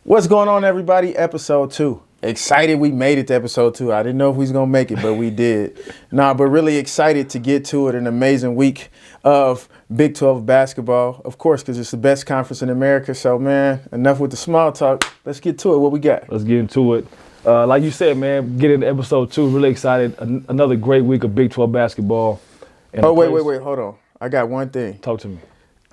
What's going on, everybody? Episode 2. Excited we made it to episode 2. I didn't know if we was going to make it, but we did. But really excited to get to it. An amazing week of Big 12 basketball, of course, because it's the best conference in America. So, man, enough with the small talk. Let's get to it. What we got? Let's get into it. Like you said, man, get into episode 2. Really excited. Another great week of Big 12 basketball. Oh, wait. Hold on. I got one thing. Talk to me.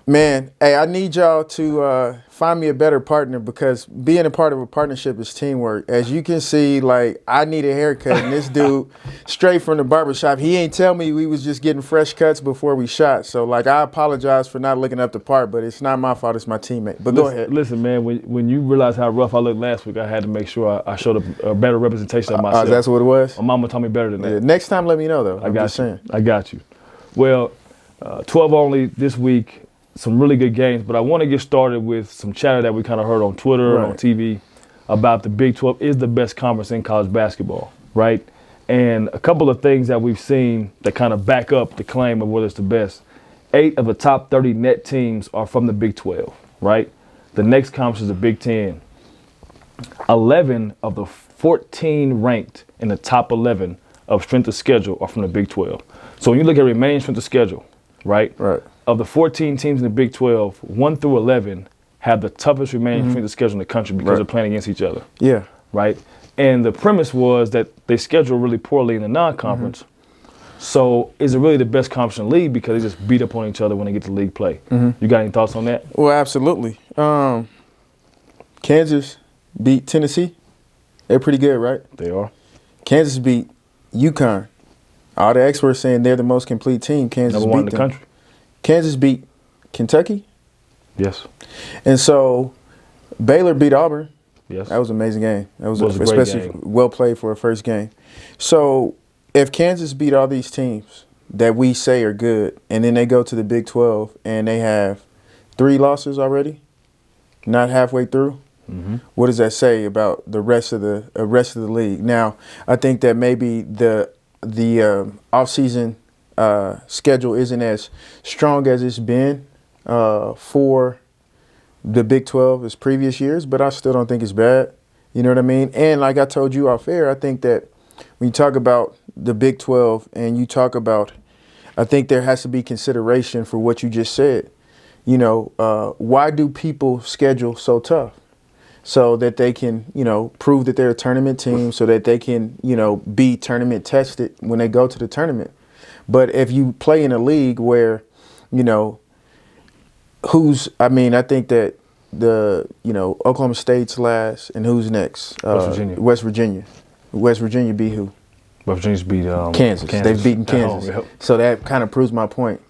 Man, hey, I need y'all to find me a better partner, because being a part of a partnership is teamwork. As you can see, like, I need a haircut, and this dude, straight from the barbershop, he ain't tell me we was just getting fresh cuts before we shot. So, like, I apologize for not looking up the part, but it's not my fault. It's my teammate. But go ahead. Listen, man, when you realized how rough I looked last week, I had to make sure I showed a better representation of myself. That's what it was? My mama told me better than that. Yeah, next time, let me know, though. I got you. Well, 12 only this week. Some really good games, but I want to get started with some chatter that we kind of heard on Twitter and on TV about the Big 12 is the best conference in college basketball, right? And a couple of things that we've seen that kind of back up the claim of whether it's the best. 8 of the top 30 net teams are from the Big 12, right? The next conference is the Big 10. 11 of the 14 ranked in the top 11 of strength of schedule are from the Big 12. So when you look at remaining strength of schedule, right? Of the 14 teams in the Big 12, 1 through 11 have the toughest remaining strength of schedule in the country because they're playing against each other. Yeah. Right? And the premise was that they schedule really poorly in the non-conference. So is it really the best conference in the league because they just beat up on each other when they get to league play? You got any thoughts on that? Well, absolutely. Kansas beat Tennessee. They're pretty good, right? They are. Kansas beat UConn. All the experts saying they're the most complete team. Kansas Number beat one in the them. country. Kansas beat Kentucky. Yes. And so Baylor beat Auburn. Yes. That was an amazing game. That was a great especially game. Well played for a first game. So if Kansas beat all these teams that we say are good, and then they go to the Big 12 and they have 3 losses already, not halfway through, what does that say about the rest of the league? Now, I think that maybe the off-season schedule isn't as strong as it's been for the Big 12 as previous years, but I still don't think it's bad. You know what I mean? And like I told you off air, I think that when you talk about the Big 12 and you talk about, I think there has to be consideration for what you just said. You know, why do people schedule so tough? So that they can, prove that they're a tournament team, so that they can, be tournament tested when they go to the tournament. But if you play in a league where, I think that Oklahoma State's last, and who's next? West Virginia. West Virginia beat who? West Virginia's beat Kansas. They've beaten Kansas. Yep. So that kind of proves my point.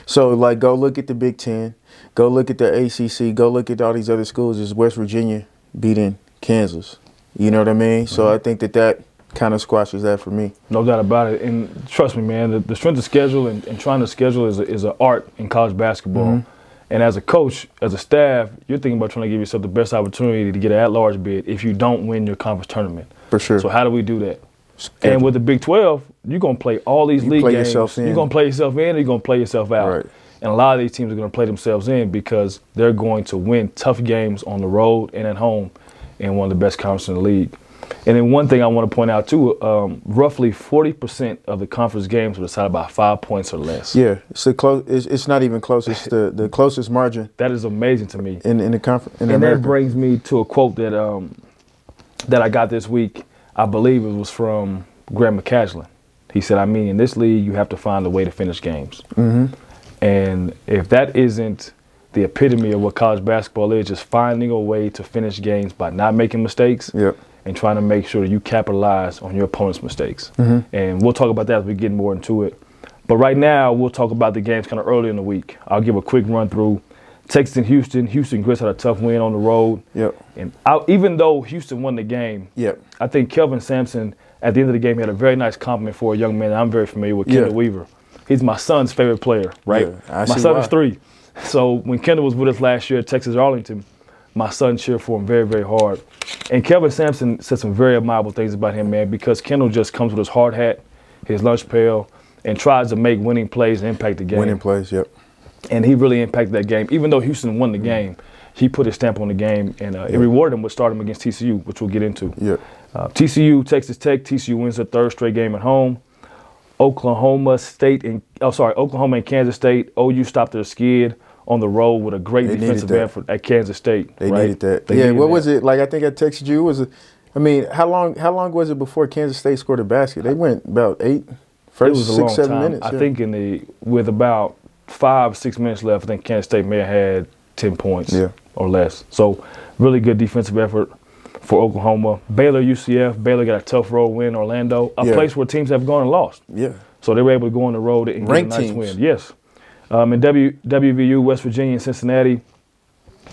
So, like, go look at the Big Ten. Go look at the ACC. Go look at all these other schools. It's West Virginia beating Kansas. You know what I mean? So I think that kind of squashes that for me. No doubt about it. And trust me, man, the strength of schedule and trying to schedule is an art in college basketball. And as a coach, as a staff, you're thinking about trying to give yourself the best opportunity to get an at-large bid if you don't win your conference tournament. For sure. So how do we do that? And with the Big 12, you're going to play all these league games. You're going to play yourself in or you're going to play yourself out. Right. And a lot of these teams are going to play themselves in because they're going to win tough games on the road and at home in one of the best conferences in the league. And then one thing I want to point out, too, roughly 40% of the conference games are decided by 5 points or less. Yeah, it's not even close. It's the closest margin. That is amazing to me. In the conference. And that brings me to a quote that I got this week. I believe it was from Graham McCaslin. He said, in this league, you have to find a way to finish games. And if that isn't the epitome of what college basketball is, just finding a way to finish games by not making mistakes and trying to make sure that you capitalize on your opponent's mistakes. And we'll talk about that as we get more into it. But right now, we'll talk about the games kind of early in the week. I'll give a quick run through. Texas and Houston. Houston Grits had a tough win on the road. And even though Houston won the game, I think Kelvin Sampson, at the end of the game, had a very nice compliment for a young man that I'm very familiar with, Kendall Weaver. He's my son's favorite player, right? My son is 3. So when Kendall was with us last year at Texas Arlington, my son cheered for him very, very hard. And Kelvin Sampson said some very admirable things about him, man, because Kendall just comes with his hard hat, his lunch pail, and tries to make winning plays and impact the game. Winning plays, And he really impacted that game. Even though Houston won the game, he put his stamp on the game, and it rewarded him with starting him against TCU, which we'll get into. Yeah. TCU, Texas Tech. TCU wins their third straight game at home. Oklahoma and Kansas State. OU stopped their skid on the road with a great defensive effort at Kansas State. They needed that. What was it? Like, I think I texted you. How long was it before Kansas State scored a basket? They went about 6, 7 minutes. I think with about 5-6 minutes left, I think Kansas State may have had 10 points or less. So really good defensive effort for Oklahoma. Baylor, UCF. Baylor got a tough road win in Orlando, a place where teams have gone and lost. Yeah. So they were able to go on the road and get a nice win. Yes. In WVU, West Virginia, and Cincinnati,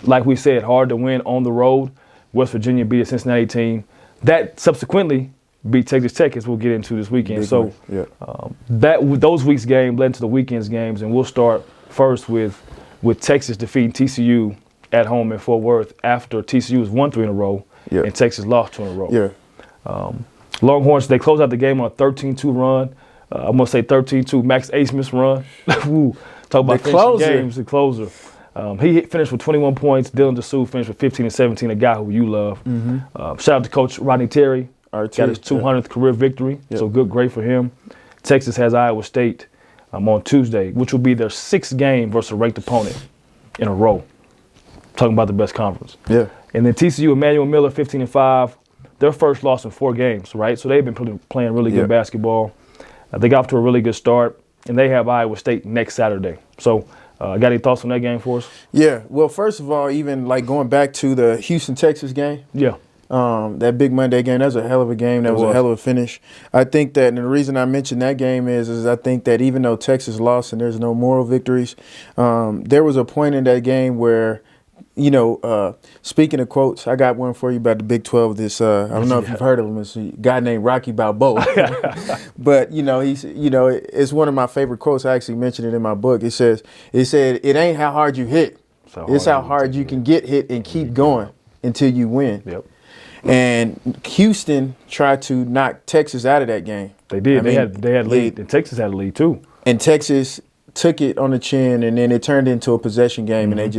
like we said, hard to win on the road. West Virginia beat a Cincinnati team that subsequently beat Texas Tech, as we'll get into this weekend. Those weeks' game led into the weekend's games, and we'll start first with Texas defeating TCU at home in Fort Worth after TCU has won 3 in a row and Texas lost 2 in a row. Yeah. Longhorns, they close out the game on a 13-2 run. I'm going to say 13-2 Max Asmus run. Woo. Talk about finishing games, the closer. He finished with 21 points. Dylan DeSue finished with 15 and 17, a guy who you love. Shout out to Coach Rodney Terry. Got his 200th career victory, so great for him. Texas has Iowa State on Tuesday, which will be their 6th game versus a ranked opponent in a row. Talking about the best conference. Yeah. And then TCU, Emmanuel Miller, 15 and 5. Their first loss in 4 games, right? So they've been playing really good basketball. They got off to a really good start, and they have Iowa State next Saturday. So, got any thoughts on that game for us? Yeah. Well, first of all, even like going back to the Houston-Texas game. Yeah. That big Monday game, that was a hell of a game. That was a hell of a finish. I think that, and the reason I mentioned that game is I think that even though Texas lost and there's no moral victories, there was a point in that game where, speaking of quotes, I got one for you about the Big 12. I don't know if you've heard of him. It's a guy named Rocky Balboa. But, it's one of my favorite quotes. I actually mentioned it in my book. It said, it ain't how hard you hit. It's how hard you can get hit and keep going until you win. Yep. And Houston tried to knock Texas out of that game. They did. They had lead, and Texas had a lead too. And Texas took it on the chin, and then it turned into a possession game, and they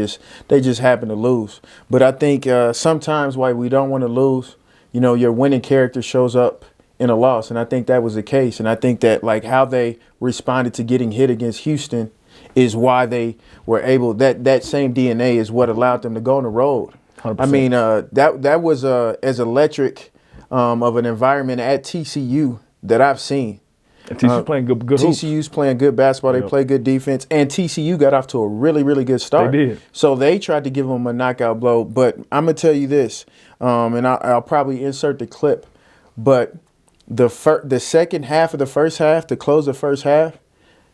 just happened to lose. But I think sometimes why we don't want to lose, your winning character shows up in a loss, and I think that was the case. And I think that like how they responded to getting hit against Houston is why they were able. That same DNA is what allowed them to go on the road. 100%. I mean, that was as electric of an environment at TCU that I've seen. And TCU's playing good hoops. TCU's playing good basketball. They play good defense. And TCU got off to a really, really good start. They did. So they tried to give them a knockout blow. But I'm going to tell you this, and I'll probably insert the clip, but the second half of the first half, to close the first half,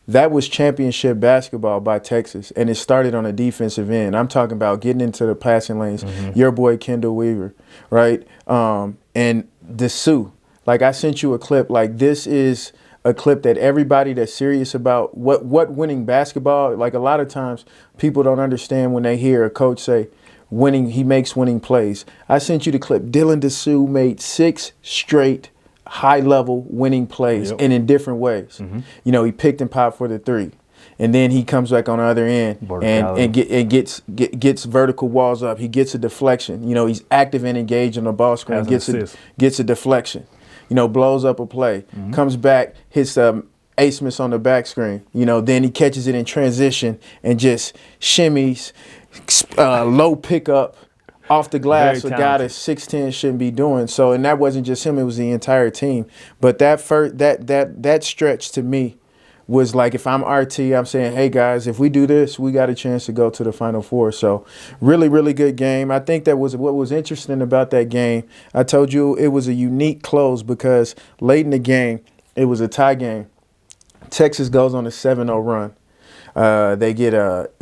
that was championship basketball by Texas, and it started on a defensive end. I'm talking about getting into the passing lanes. Your boy Kendall Weaver, right? And DeSue. Like, I sent you a clip. Like, this is a clip that everybody that's serious about what winning basketball, like a lot of times people don't understand when they hear a coach say winning, he makes winning plays. I sent you the clip. Dylan DeSue made 6 straight high-level winning plays and in different ways. He picked and popped for the 3. And then he comes back on the other end and gets vertical walls up. He gets a deflection. He's active and engaged on the ball screen. Gets a deflection. Blows up a play. Comes back, hits Asmus on the back screen. Then he catches it in transition and just shimmies, low pickup off the glass. A guy that's 6'10" shouldn't be doing. So, and that wasn't just him; it was the entire team. But that stretch to me was like, if I'm RT, I'm saying, hey guys, if we do this, we got a chance to go to the Final Four. So, really, really good game. I think that was what was interesting about that game. I told you it was a unique close because late in the game, it was a tie game. Texas goes on a 7-0 run.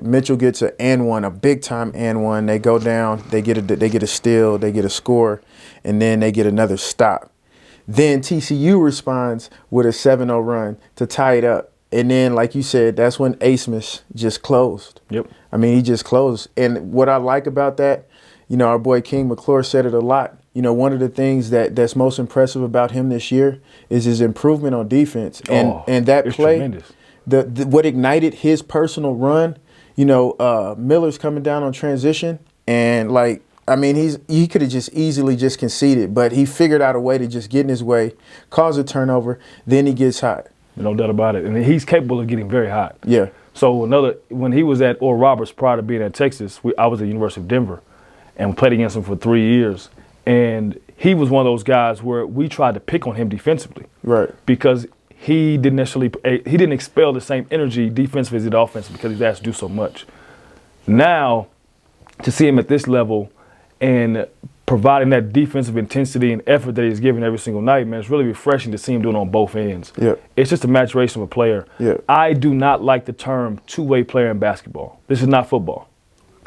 Mitchell gets an and one, a big time and one. They go down, they get a steal, they get a score, and then they get another stop. Then TCU responds with a 7-0 run to tie it up. And then, like you said, that's when Asmus just closed. Yep. I mean, he just closed. And what I like about that, our boy King McClure said it a lot. One of the things that's most impressive about him this year is his improvement on defense. And that play, tremendous. What ignited his personal run, Miller's coming down on transition, And like, I mean, he could have just easily just conceded, but he figured out a way to just get in his way, cause a turnover, then he gets hot. No doubt about it. And he's capable of getting very hot. Yeah. So when he was at Oral Roberts prior to being at Texas, I was at the University of Denver and played against him for 3 years. And he was one of those guys where we tried to pick on him defensively. Right. Because he didn't expel the same energy defensively as he did offensively because he was asked to do so much. Now, to see him at this level and providing that defensive intensity and effort that he's giving every single night, man, it's really refreshing to see him doing it on both ends. Yeah. It's just a maturation of a player. Yeah. I do not like the term two-way player in basketball. This is not football,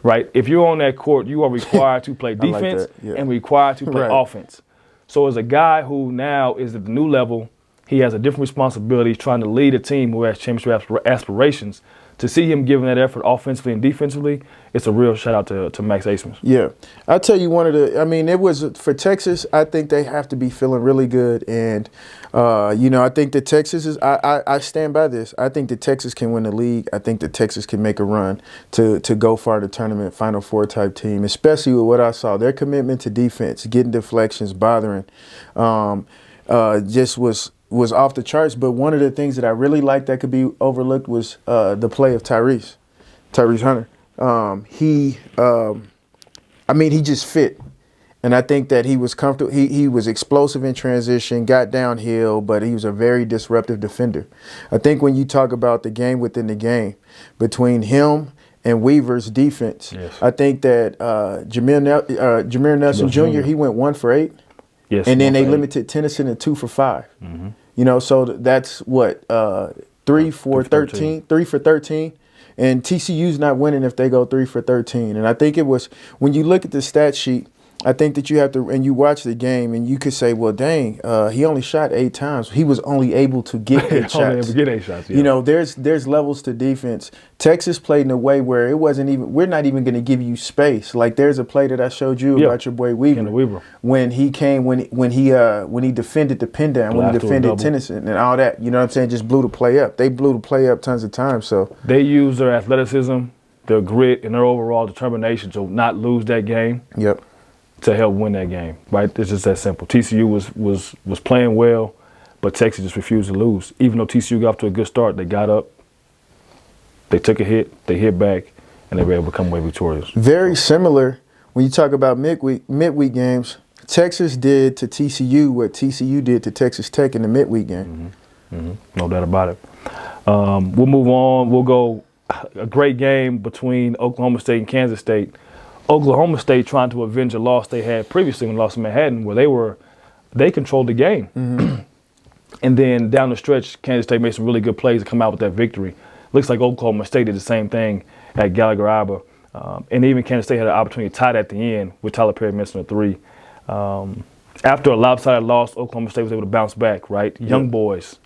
right? If you're on that court, you are required to play defense and required to play offense. So as a guy who now is at the new level, he has a different responsibility trying to lead a team who has championship aspirations. To see him giving that effort offensively and defensively, it's a real shout out to Max Aceman. Yeah. I'll tell you it was for Texas, I think they have to be feeling really good. And, I think that Texas is, I stand by this. I think that Texas can win the league. I think that Texas can make a run to go far to tournament, Final Four type team, especially with what I saw. Their commitment to defense, getting deflections, bothering, just was off the charts. But one of the things that I really liked that could be overlooked was the play of Tyrese Hunter. He just fit. And I think that he was comfortable. He was explosive in transition, got downhill, but he was a very disruptive defender. I think when you talk about the game within the game, between him and Weaver's defense, I think that Jameer Nelson Jr., he went 1 for 8. Yes, and then they limited Tennyson to 2 for 5. Mm-hmm. So that's what 3 for 13. And TCU's not winning if they go 3 for 13. And I think it was when you look at the stat sheet, I think that you have to, and you watch the game, and you could say, well, dang, he only shot 8 times. He was only able to get 8 shots. Only able to get 8 shots, yeah. There's levels to defense. Texas played in a way where it wasn't even, we're not even going to give you space. Like there's a play that I showed you about your boy Weaver. When he came, when he defended the pin down, when he defended Tennyson and all that, you know what I'm saying, just blew the play up. They blew the play up tons of times. So they use their athleticism, their grit, and their overall determination to not lose that game. Yep. To help win that game, right? It's just that simple. TCU was playing well, but Texas just refused to lose. Even though TCU got off to a good start, they got up, they took a hit, they hit back, and they were able to come away victorious. Very similar when you talk about midweek games. Texas did to TCU what TCU did to Texas Tech in the midweek game. Mm-hmm. Mm-hmm. No doubt about it. We'll move on. We'll go a great game between Oklahoma State and Kansas State. Oklahoma State trying to avenge a loss they had previously when they lost to Manhattan, where they controlled the game. Mm-hmm. And then down the stretch, Kansas State made some really good plays to come out with that victory. Looks like Oklahoma State did the same thing at Gallagher-Iba. And even Kansas State had an opportunity to tie it at the end with Tyler Perry missing a 3. After a lopsided loss, Oklahoma State was able to bounce back, right? Yep. Young boys.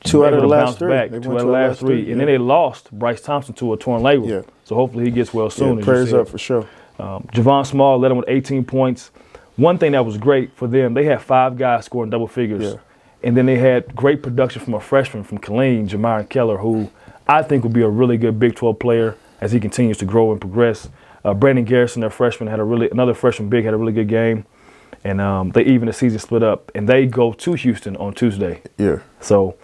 2 out of the last 3. 2 out of the last 3. And then they lost Bryce Thompson to a torn label. Yeah. So hopefully he gets well soon. Yeah, prayers up for sure. Javon Small led them with 18 points. One thing that was great for them, they had 5 guys scoring double figures. Yeah. And then they had great production from a freshman from Killeen, Jamar Keller, who I think will be a really good Big 12 player as he continues to grow and progress. Brandon Garrison, their freshman, another freshman big, had a really good game. And the season split up. And they go to Houston on Tuesday. Yeah. So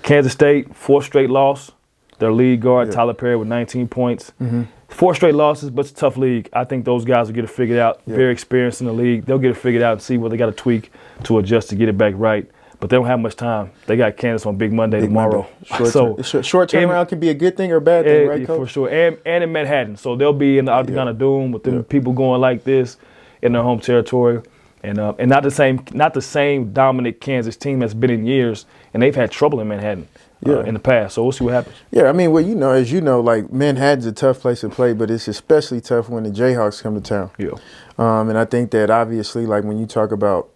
Kansas State, 4th straight loss. Their lead guard, Tyler Perry, with 19 points. Mm-hmm. 4 straight losses, but it's a tough league. I think those guys will get it figured out. Yeah. Very experienced in the league. They'll get it figured out and see what they got to tweak to adjust to get it back right. But they don't have much time. They got Kansas on Big Monday tomorrow. Short turnaround can be a good thing or a bad thing, right, Coach? For sure. And in Manhattan. So they'll be in the Octagon of Doom with them people going like this in their home territory. And not the same dominant Kansas team that's been in years, and they've had trouble in Manhattan in the past. So we'll see what happens. Yeah, I mean, well, as you know, like Manhattan's a tough place to play, but it's especially tough when the Jayhawks come to town. Yeah. And I think that obviously, like when you talk about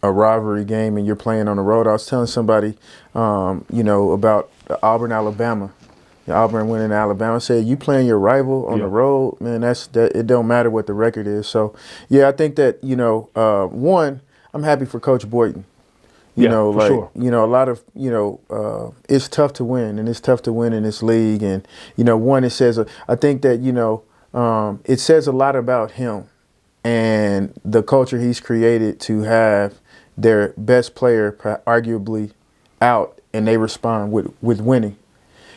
a rivalry game and you're playing on the road, I was telling somebody, about Auburn, Alabama. Auburn winning Alabama. I said, you playing your rival on the road, man, it don't matter what the record is. So, yeah, I think that, one, I'm happy for Coach Boynton. A lot of, it's tough to win, and it's tough to win in this league. And, one, it says, I think that, it says a lot about him and the culture he's created to have their best player arguably out, and they respond with winning.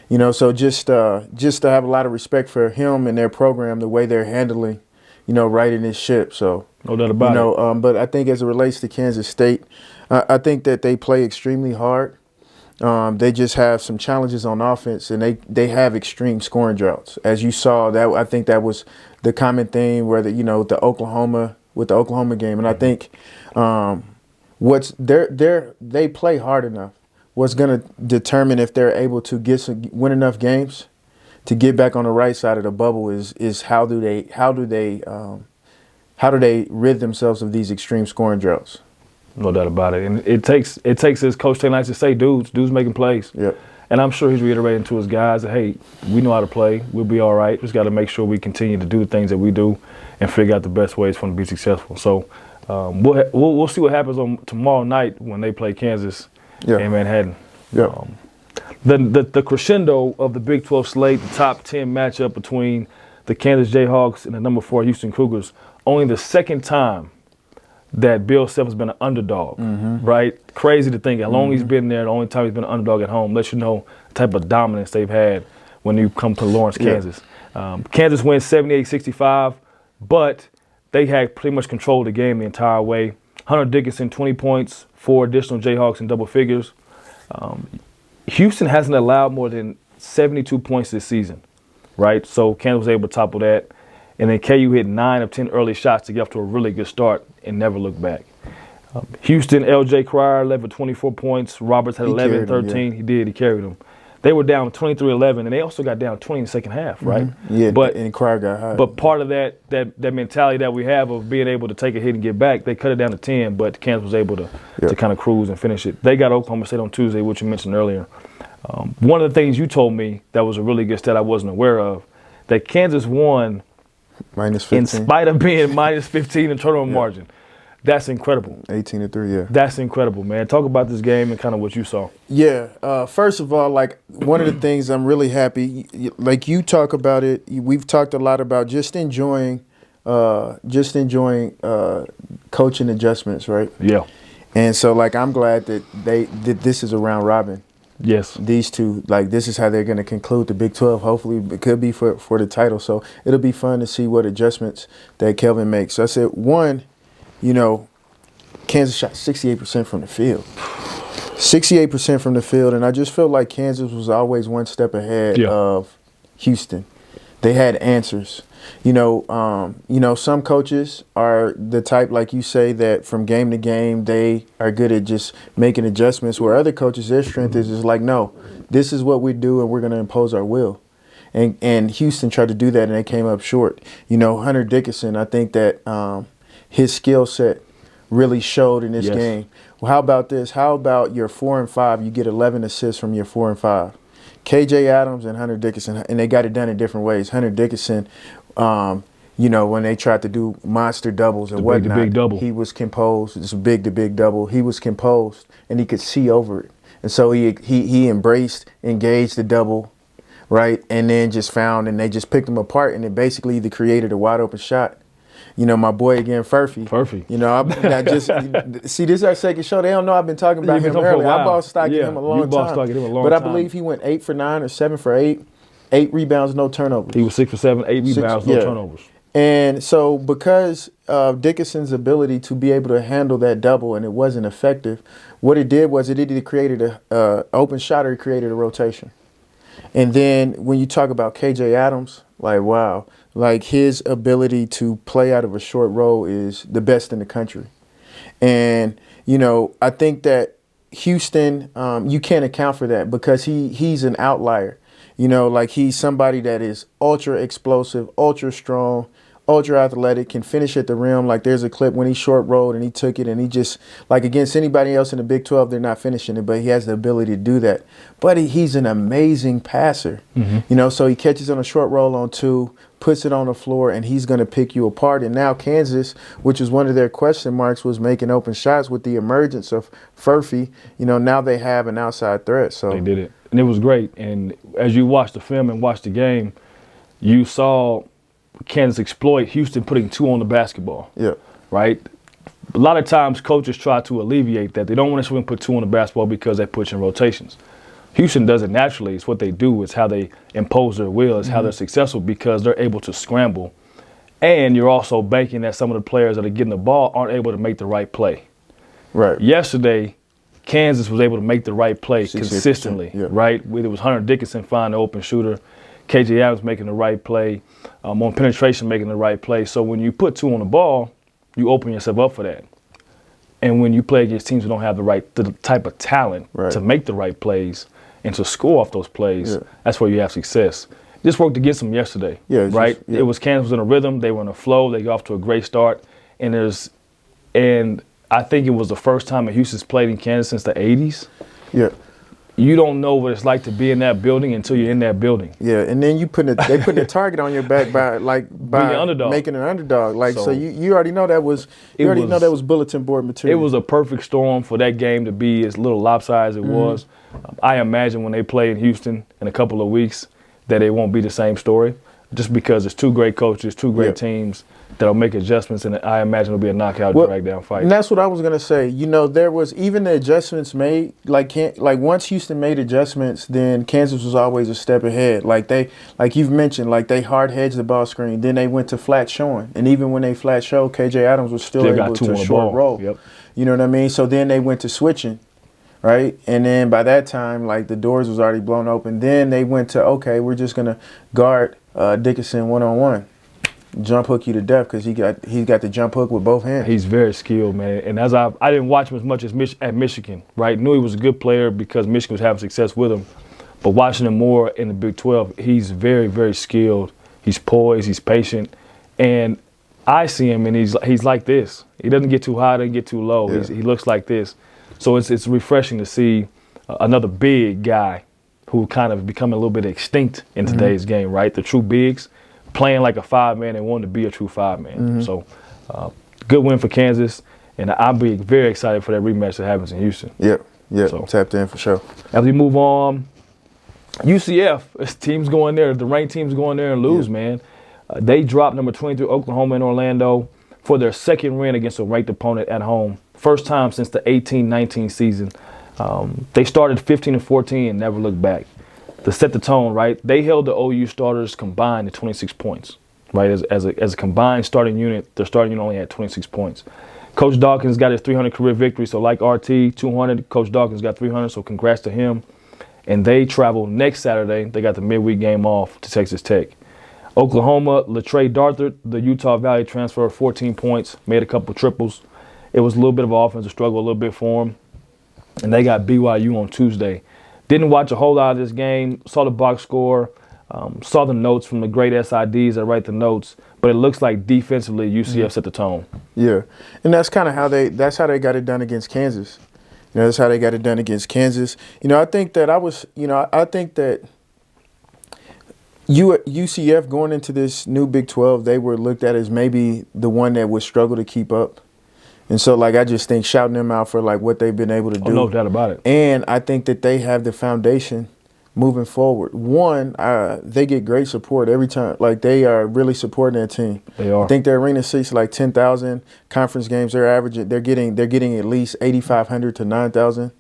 You know, so just to have a lot of respect for him and their program, the way they're handling, you know, righting this ship. So No doubt about it. But I think as it relates to Kansas State, I think that they play extremely hard. They just have some challenges on offense, and they have extreme scoring droughts. As you saw, that I think that was the common theme where the Oklahoma game, and I think they play hard enough. What's going to determine if they're able to win enough games to get back on the right side of the bubble is how do they rid themselves of these extreme scoring droughts. No doubt about it. And it takes as Coach Taylor likes to say, dudes making plays. Yep. And I'm sure he's reiterating to his guys that, hey, we know how to play. We'll be all right. Just got to make sure we continue to do the things that we do and figure out the best ways for them to be successful. So we'll see what happens on tomorrow night when they play Kansas in Manhattan. Yeah. The crescendo of the Big 12 slate, the top 10 matchup between the Kansas Jayhawks and the number 4 Houston Cougars, only the second time that Bill Self has been an underdog, right? Crazy to think how long he's been there. The only time he's been an underdog at home lets you know the type of dominance they've had when you come to Lawrence, Kansas. Kansas wins 78-65, but they had pretty much control of the game the entire way. Hunter Dickinson, 20 points, 4 additional Jayhawks in double figures. Houston hasn't allowed more than 72 points this season, right? So Kansas was able to topple that. And then KU hit 9 of 10 early shots to get off to a really good start and never look back. Houston, L.J. Cryer led with 24 points. Roberts had 11, 13. He carried them. They were down 23-11, and they also got down 20 in the second half, right? Yeah, but and Cryer got high. But part of that mentality that we have of being able to take a hit and get back, they cut it down to 10, but Kansas was able to kind of cruise and finish it. They got Oklahoma State on Tuesday, which you mentioned earlier. One of the things you told me that was a really good stat I wasn't aware of, that Kansas won minus 15. In spite of being minus 15 in turnover margin. That's incredible. 18-3, yeah. That's incredible, man. Talk about this game and kind of what you saw. Yeah. First of all, like, one of the things I'm really happy, like you talk about it, we've talked a lot about just enjoying coaching adjustments, right? Yeah. And so, like, I'm glad that this is a round robin. Yes. These two, like, this is how they're going to conclude the Big 12. Hopefully, it could be for the title. So it'll be fun to see what adjustments that Kelvin makes. So I said, one, Kansas shot 68% from the field. 68% from the field, and I just felt like Kansas was always one step ahead of Houston. They had answers. Some coaches are the type, like you say, that from game to game they are good at just making adjustments, where other coaches, their strength is like, no, this is what we do and we're going to impose our will. And Houston tried to do that and they came up short. Hunter Dickinson, I think that his skill set really showed in this game. Well, how about this? How about your 4 and 5? You get 11 assists from your 4 and 5. KJ Adams and Hunter Dickinson, and they got it done in different ways. Hunter Dickinson, when they tried to do monster doubles and whatnot, big double. He was composed. It's a big to big double. He was composed, and he could see over it. And so he engaged the double, right, and then just found, and they just picked them apart, and it basically either created a wide open shot. My boy again, Furphy. I just see, this is our second show. They don't know I've been talking about him earlier. I bought stock in him a long time. But I believe he went 8 for 9 or 7 for 8, 8 rebounds, no turnovers. He was 6 for 7, 8 rebounds, no turnovers. And so because of Dickinson's ability to be able to handle that double and it wasn't effective, what it did was it either created an open shot or it created a rotation. And then when you talk about KJ Adams, like, wow, like his ability to play out of a short roll is the best in the country. And, I think that Houston, you can't account for that because he's an outlier. Like he's somebody that is ultra explosive, ultra strong, ultra athletic, can finish at the rim. Like there's a clip when he short rolled and he took it and he just, like against anybody else in the Big 12, they're not finishing it, but he has the ability to do that. But he's an amazing passer. So he catches on a short roll on 2, puts it on the floor, and he's going to pick you apart. And now Kansas, which was one of their question marks, was making open shots with the emergence of Furphy. Now they have an outside threat. So they did it. And it was great. And as you watched the film and watched the game, you saw Kansas exploit Houston putting 2 on the basketball. Yeah. Right? A lot of times coaches try to alleviate that. They don't want to put 2 on the basketball because that puts you in rotations. Houston does it naturally. It's what they do. It's how they impose their will. It's how they're successful because they're able to scramble. And you're also banking that some of the players that are getting the ball aren't able to make the right play. Right. Yesterday, Kansas was able to make the right play consistently, yeah. right? It was Hunter Dickinson finding the open shooter, KJ Adams making the right play, on penetration making the right play. So when you put 2 on the ball, you open yourself up for that. And when you play against teams who don't have the type of talent to make the right plays and to score off those plays, that's where you have success. This worked against them yesterday, right? It was Kansas was in a rhythm. They were in a flow. They got off to a great start. And I think it was the first time that Houston's played in Kansas since the 80s. Yeah. You don't know what it's like to be in that building until you're in that building. Yeah, and then they put a target on your back by making an underdog. Like so you already know that was bulletin board material. It was a perfect storm for that game to be as little lopsided as it was. I imagine when they play in Houston in a couple of weeks that it won't be the same story, just because it's 2 great coaches, 2 great teams that'll make adjustments, and I imagine it'll be a knockout, drag-down fight. And that's what I was going to say. You know, there was even the adjustments made, like once Houston made adjustments, then Kansas was always a step ahead. Like you've mentioned, like they hard-hedged the ball screen, then they went to flat showing. And even when they flat showed, KJ Adams was still able to short roll. Yep. You know what I mean? So then they went to switching, right? And then by that time, like the doors was already blown open. Then they went to, okay, we're just going to guard Dickinson one-on-one. Jump hook you to death because he got the jump hook with both hands. He's very skilled, man. And as I didn't watch him as much as at Michigan, right? Knew he was a good player because Michigan was having success with him. But watching him more in the Big 12, he's very, very skilled. He's poised. He's patient. And I see him, and he's like this. He doesn't get too high, doesn't get too low. Yeah. He looks like this. So it's refreshing to see another big guy who kind of becoming a little bit extinct in today's game, right? The true bigs. Playing like a 5-man and wanting to be a true 5-man. So, good win for Kansas, and I'll be very excited for that rematch that happens in Houston. Yep, so, tapped in for sure. As we move on, UCF, teams going there, the ranked teams going there and lose, man. They dropped number 23 Oklahoma in Orlando for their second win against a ranked opponent at home. First time since the 18-19 season. They started 15-14 and never looked back. To set the tone, right, they held the OU starters combined to 26 points, right? As a combined starting unit, their starting unit only had 26 points. Coach Dawkins got his 300 career victory, so like RT, 200, Coach Dawkins got 300, so congrats to him. And they travel next Saturday. They got the midweek game off to Texas Tech. Oklahoma, Latrey Darthard, the Utah Valley transfer, 14 points, made a couple triples. It was a little bit of an offensive struggle, a little bit for them. And they got BYU on Tuesday. Didn't watch a whole lot of this game, saw the box score, saw the notes from the great SIDs that write the notes, but it looks like defensively UCF set the tone. Yeah, and that's kind of how they got it done against Kansas. You know, that's how they got it done against Kansas. You know, I think that UCF going into this new Big 12, they were looked at as maybe the one that would struggle to keep up. And so, like, I just think shouting them out for, like, what they've been able to do. No doubt about it. And I think that they have the foundation moving forward. One, they get great support every time. Like, they are really supporting their team. They are. I think their arena seats like 10,000. Conference games, they're averaging. They're getting at least 8,500 to 9,000.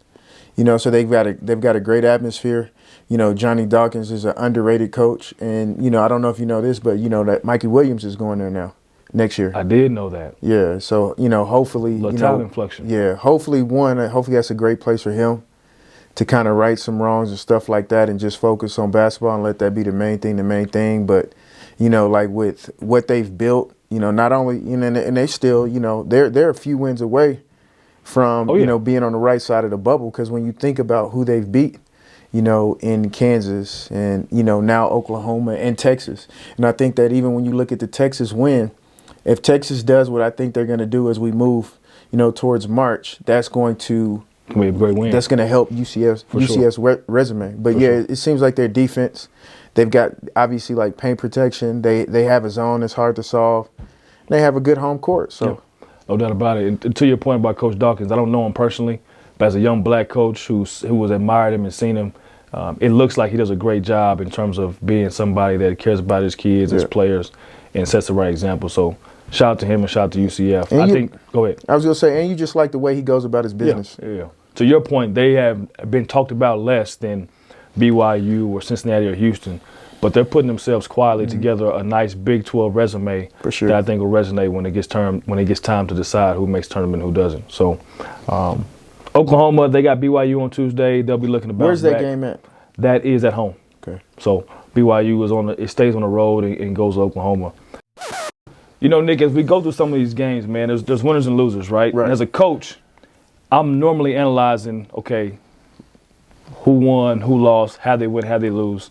You know, so they've got a great atmosphere. You know, Johnny Dawkins is an underrated coach. And, you know, I don't know if you know this, but, you know, that Mikey Williams is going there now. Next year. I did know that. Yeah, so, you know, hopefully. Talent inflection. Yeah, hopefully that's a great place for him to kind of right some wrongs and stuff like that and just focus on basketball and let that be the main thing. But, you know, like with what they've built, you know, not only, you know, and they still, you know, they're a few wins away from, you know, being on the right side of the bubble because when you think about who they've beat, you know, in Kansas and, you know, now Oklahoma and Texas. And I think that even when you look at the Texas win, if Texas does what I think they're going to do as we move, you know, towards March, that's going to be a great win. That's going to help UCF's resume. But it seems like their defense, they've got obviously like paint protection. They have a zone that's hard to solve. They have a good home court. So, no doubt about it. And to your point about Coach Dawkins, I don't know him personally, but as a young black coach who was admired him and seen him, it looks like he does a great job in terms of being somebody that cares about his kids, his players. and sets the right example. So shout out to him and shout out to UCF. And Go ahead. I was going to say, and you just like the way he goes about his business. Yeah. To your point, they have been talked about less than BYU or Cincinnati or Houston, but they're putting themselves quietly together a nice Big 12 resume For sure. that I think will resonate when it gets time to decide who makes tournament and who doesn't. So Oklahoma, they got BYU on Tuesday. They'll be looking to bounce Where's that back. game at? That is at home. Okay. So BYU it stays on the road and goes to Oklahoma. You know, Nick, as we go through some of these games, man, there's winners and losers, right? Right. And as a coach, I'm normally analyzing, okay, who won, who lost, how they win, how they lose,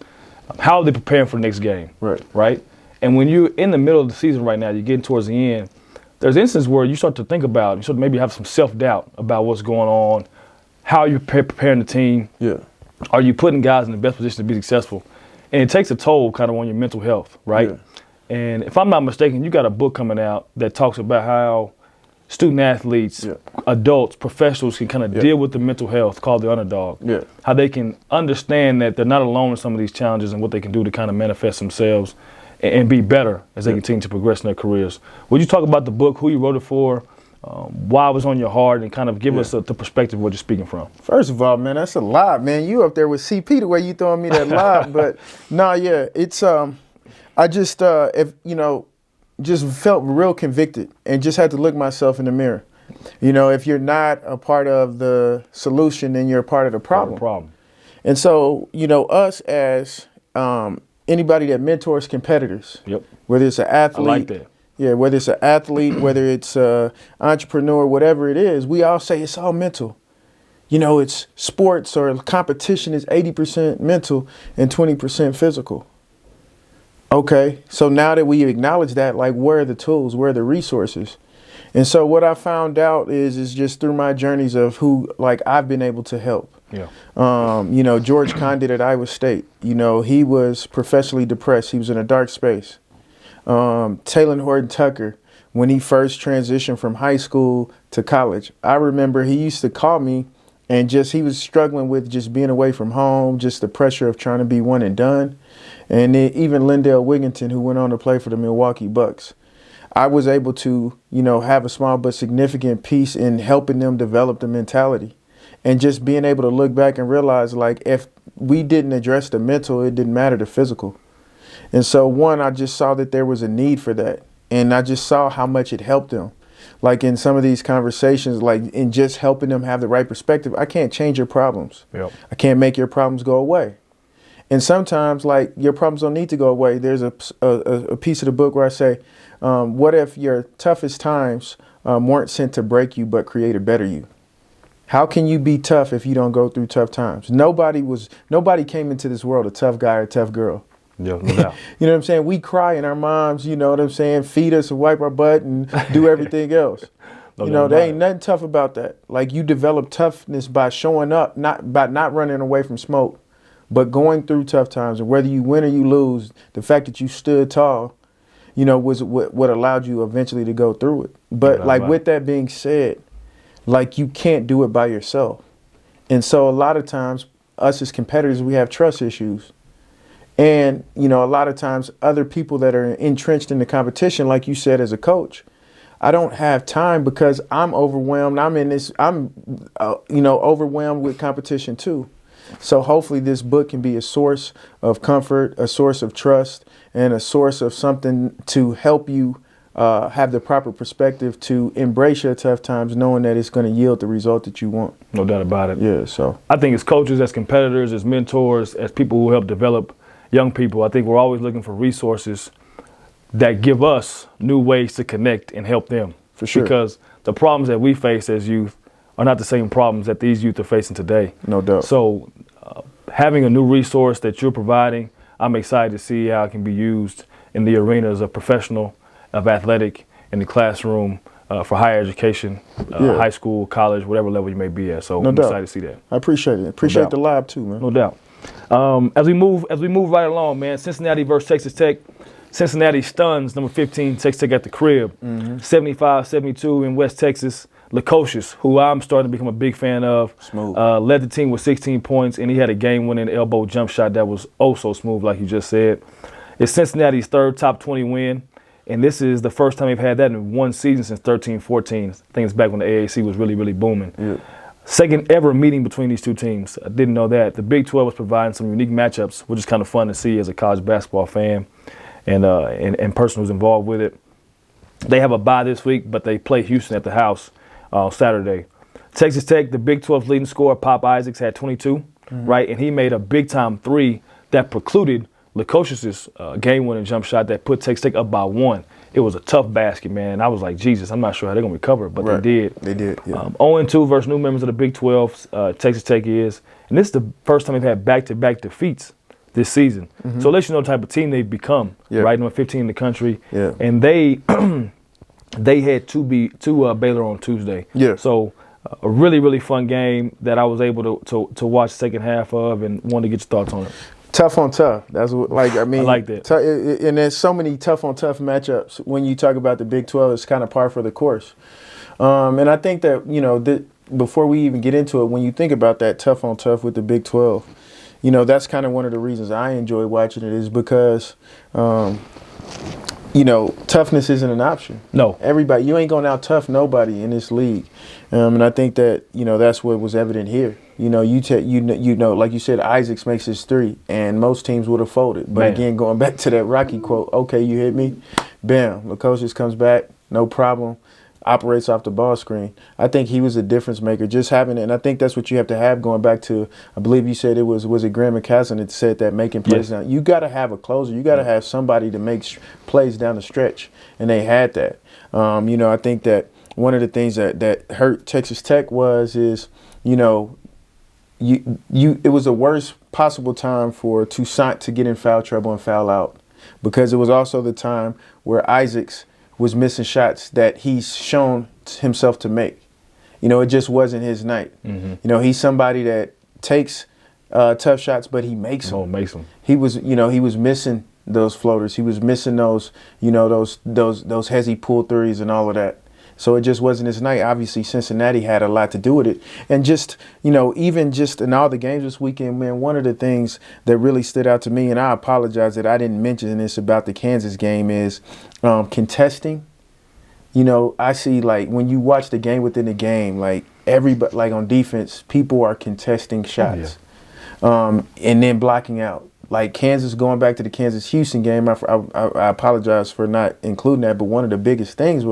how are they preparing for the next game, right? And when you're in the middle of the season right now, you're getting towards the end, there's instances where you start to think about, you start to maybe have some self-doubt about what's going on, how you're preparing the team. Yeah. Are you putting guys in the best position to be successful? And it takes a toll kind of on your mental health, right? Yeah. And if I'm not mistaken, you got a book coming out that talks about how student athletes, adults, professionals can kind of deal with the mental health called the underdog. Yeah. How they can understand that they're not alone in some of these challenges and what they can do to kind of manifest themselves and be better as they continue to progress in their careers. Would you talk about the book, who you wrote it for, why it was on your heart, and kind of give us the perspective of what you're speaking from? First of all, man, that's a lot, man. You up there with CP the way you throwing me that lot. But it's I just just felt real convicted and just had to look myself in the mirror. You know, if you're not a part of the solution, then you're a part of the problem. And so, us as anybody that mentors competitors, whether it's an athlete, I like that. Yeah, whether it's an athlete, whether it's an entrepreneur, whatever it is, we all say it's all mental. You know, it's sports or competition is 80% mental and 20% physical. Okay, so now that we acknowledge that, like, where are the tools, where are the resources? And so what I found out is just through my journeys of who, like, I've been able to help. Yeah. George Condit at Iowa State, he was professionally depressed. He was in a dark space. Taylor Horton Tucker, when he first transitioned from high school to college, I remember he used to call me and he was struggling with just being away from home, just the pressure of trying to be one and done. And then even Lindell Wigginton, who went on to play for the Milwaukee Bucks, I was able to, have a small but significant piece in helping them develop the mentality. And just being able to look back and realize, like, if we didn't address the mental, it didn't matter the physical. And so, I just saw that there was a need for that. And I just saw how much it helped them. Like in some of these conversations, like in just helping them have the right perspective, I can't change your problems. Yep. I can't make your problems go away. And sometimes, like, your problems don't need to go away. There's a piece of the book where I say, what if your toughest times weren't sent to break you but create a better you? How can you be tough if you don't go through tough times? Nobody came into this world a tough guy or a tough girl. Yeah, no doubt. You know what I'm saying? We cry and our moms, feed us and wipe our butt and do everything else. There ain't nothing tough about that. Like, you develop toughness by showing up, not running away from smoke, but going through tough times. And whether you win or you lose, the fact that you stood tall, was what allowed you eventually to go through it. But with that being said, like, you can't do it by yourself. And so a lot of times, us as competitors, we have trust issues. And, a lot of times other people that are entrenched in the competition, like you said, as a coach, I don't have time because I'm overwhelmed. I'm overwhelmed with competition too. So hopefully this book can be a source of comfort, a source of trust, and a source of something to help you have the proper perspective to embrace your tough times, knowing that it's going to yield the result that you want. No doubt about it. Yeah, so I think as coaches, as competitors, as mentors, as people who help develop young people, I think we're always looking for resources that give us new ways to connect and help them. For sure. Because the problems that we face as youth are not the same problems that these youth are facing today. No doubt. So having a new resource that you're providing, I'm excited to see how it can be used in the arenas of professional, of athletic, in the classroom, for higher education, high school, college, whatever level you may be at. So I'm excited to see that. I appreciate it. Appreciate the lab too, man. No doubt. As we move right along, man, Cincinnati versus Texas Tech. Cincinnati stuns number 15, Texas Tech at the crib. 75-72 in West Texas. Lukosius, who I'm starting to become a big fan of, led the team with 16 points, and he had a game-winning elbow jump shot that was oh so smooth, like you just said. It's Cincinnati's third top 20 win. And this is the first time they've had that in one season since 13-14. I think it's back when the AAC was really, really booming. Yeah. Second ever meeting between these two teams. I didn't know that. The Big 12 was providing some unique matchups, which is kind of fun to see as a college basketball fan and person who's involved with it. They have a bye this week, but they play Houston at the house Saturday. Texas Tech, the Big 12's leading scorer, Pop Isaacs, had 22, right? And he made a big-time three that precluded Lukosius's game-winning jump shot that put Texas Tech up by 1. It was a tough basket, man. I was like, Jesus, I'm not sure how they're going to recover it, but right. they did. They did, yeah. 0-2 versus new members of the Big 12, Texas Tech is. And this is the first time they've had back-to-back defeats this season. So it lets you know the type of team they've become, right? Number 15 in the country. Yeah. And they had to Baylor on Tuesday. Yeah. So a really, really fun game that I was able to watch the second half of and wanted to get your thoughts on it. Tough on tough. That's what, like, I mean, I like that. And there's so many tough on tough matchups. When you talk about the Big 12, it's kind of par for the course. And I think that, you know, before we even get into it, when you think about that tough on tough with the Big 12, you know, that's kind of one of the reasons I enjoy watching it is because, you know, toughness isn't an option. No. Everybody, you ain't going to out-tough nobody in this league. And I think that, you know, that's what was evident here. You know, you know, like you said, Isaacs makes his 3, and most teams would have folded. But again, going back to that Rocky quote, okay, you hit me, bam, Lukosius comes back, no problem, operates off the ball screen. I think he was a difference maker, just having it. And I think that's what you have to have going back to, I believe you said was it Graham McCaslin that said that making plays down. You got to have a closer. You got to have somebody to make plays down the stretch, and they had that. You know, I think that one of the things that hurt Texas Tech is, you know, it was the worst possible time for Toussaint to get in foul trouble and foul out, because it was also the time where Isaacs was missing shots that he's shown himself to make. You know, it just wasn't his night. You know, he's somebody that takes tough shots, but he makes them. Oh, makes them. He was missing those floaters. He was missing those, you know, those hezzy pull threes and all of that. So it just wasn't his night. Obviously, Cincinnati had a lot to do with it. And just, you know, even just in all the games this weekend, man, one of the things that really stood out to me, and I apologize that I didn't mention this about the Kansas game, is contesting. You know, I see, like, when you watch the game within the game, like, everybody, like on defense, people are contesting shots and then blocking out. Like Kansas, going back to the Kansas-Houston game, I apologize for not including that, but one of the biggest things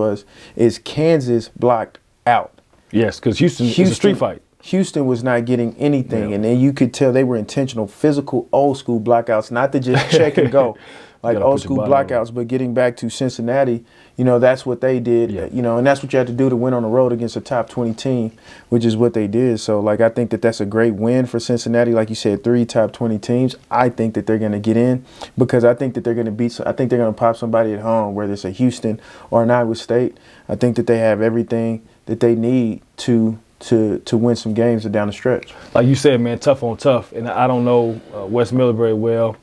is Kansas blocked out. Yes, because Houston is a street fight. Houston was not getting anything, and then you could tell they were intentional, physical, old-school blockouts, not to just check and go, like old-school blockouts, but getting back to Cincinnati, you know, that's what they did, you know, and that's what you have to do to win on the road against a top 20 team, which is what they did. So, like, I think that that's a great win for Cincinnati. Like you said, 3 top 20 teams. I think that they're going to get in because I think that they're going to beat – I think they're going to pop somebody at home, whether it's a Houston or an Iowa State. I think that they have everything that they need to win some games down the stretch. Like you said, man, tough on tough. And I don't know Wes Miller very well.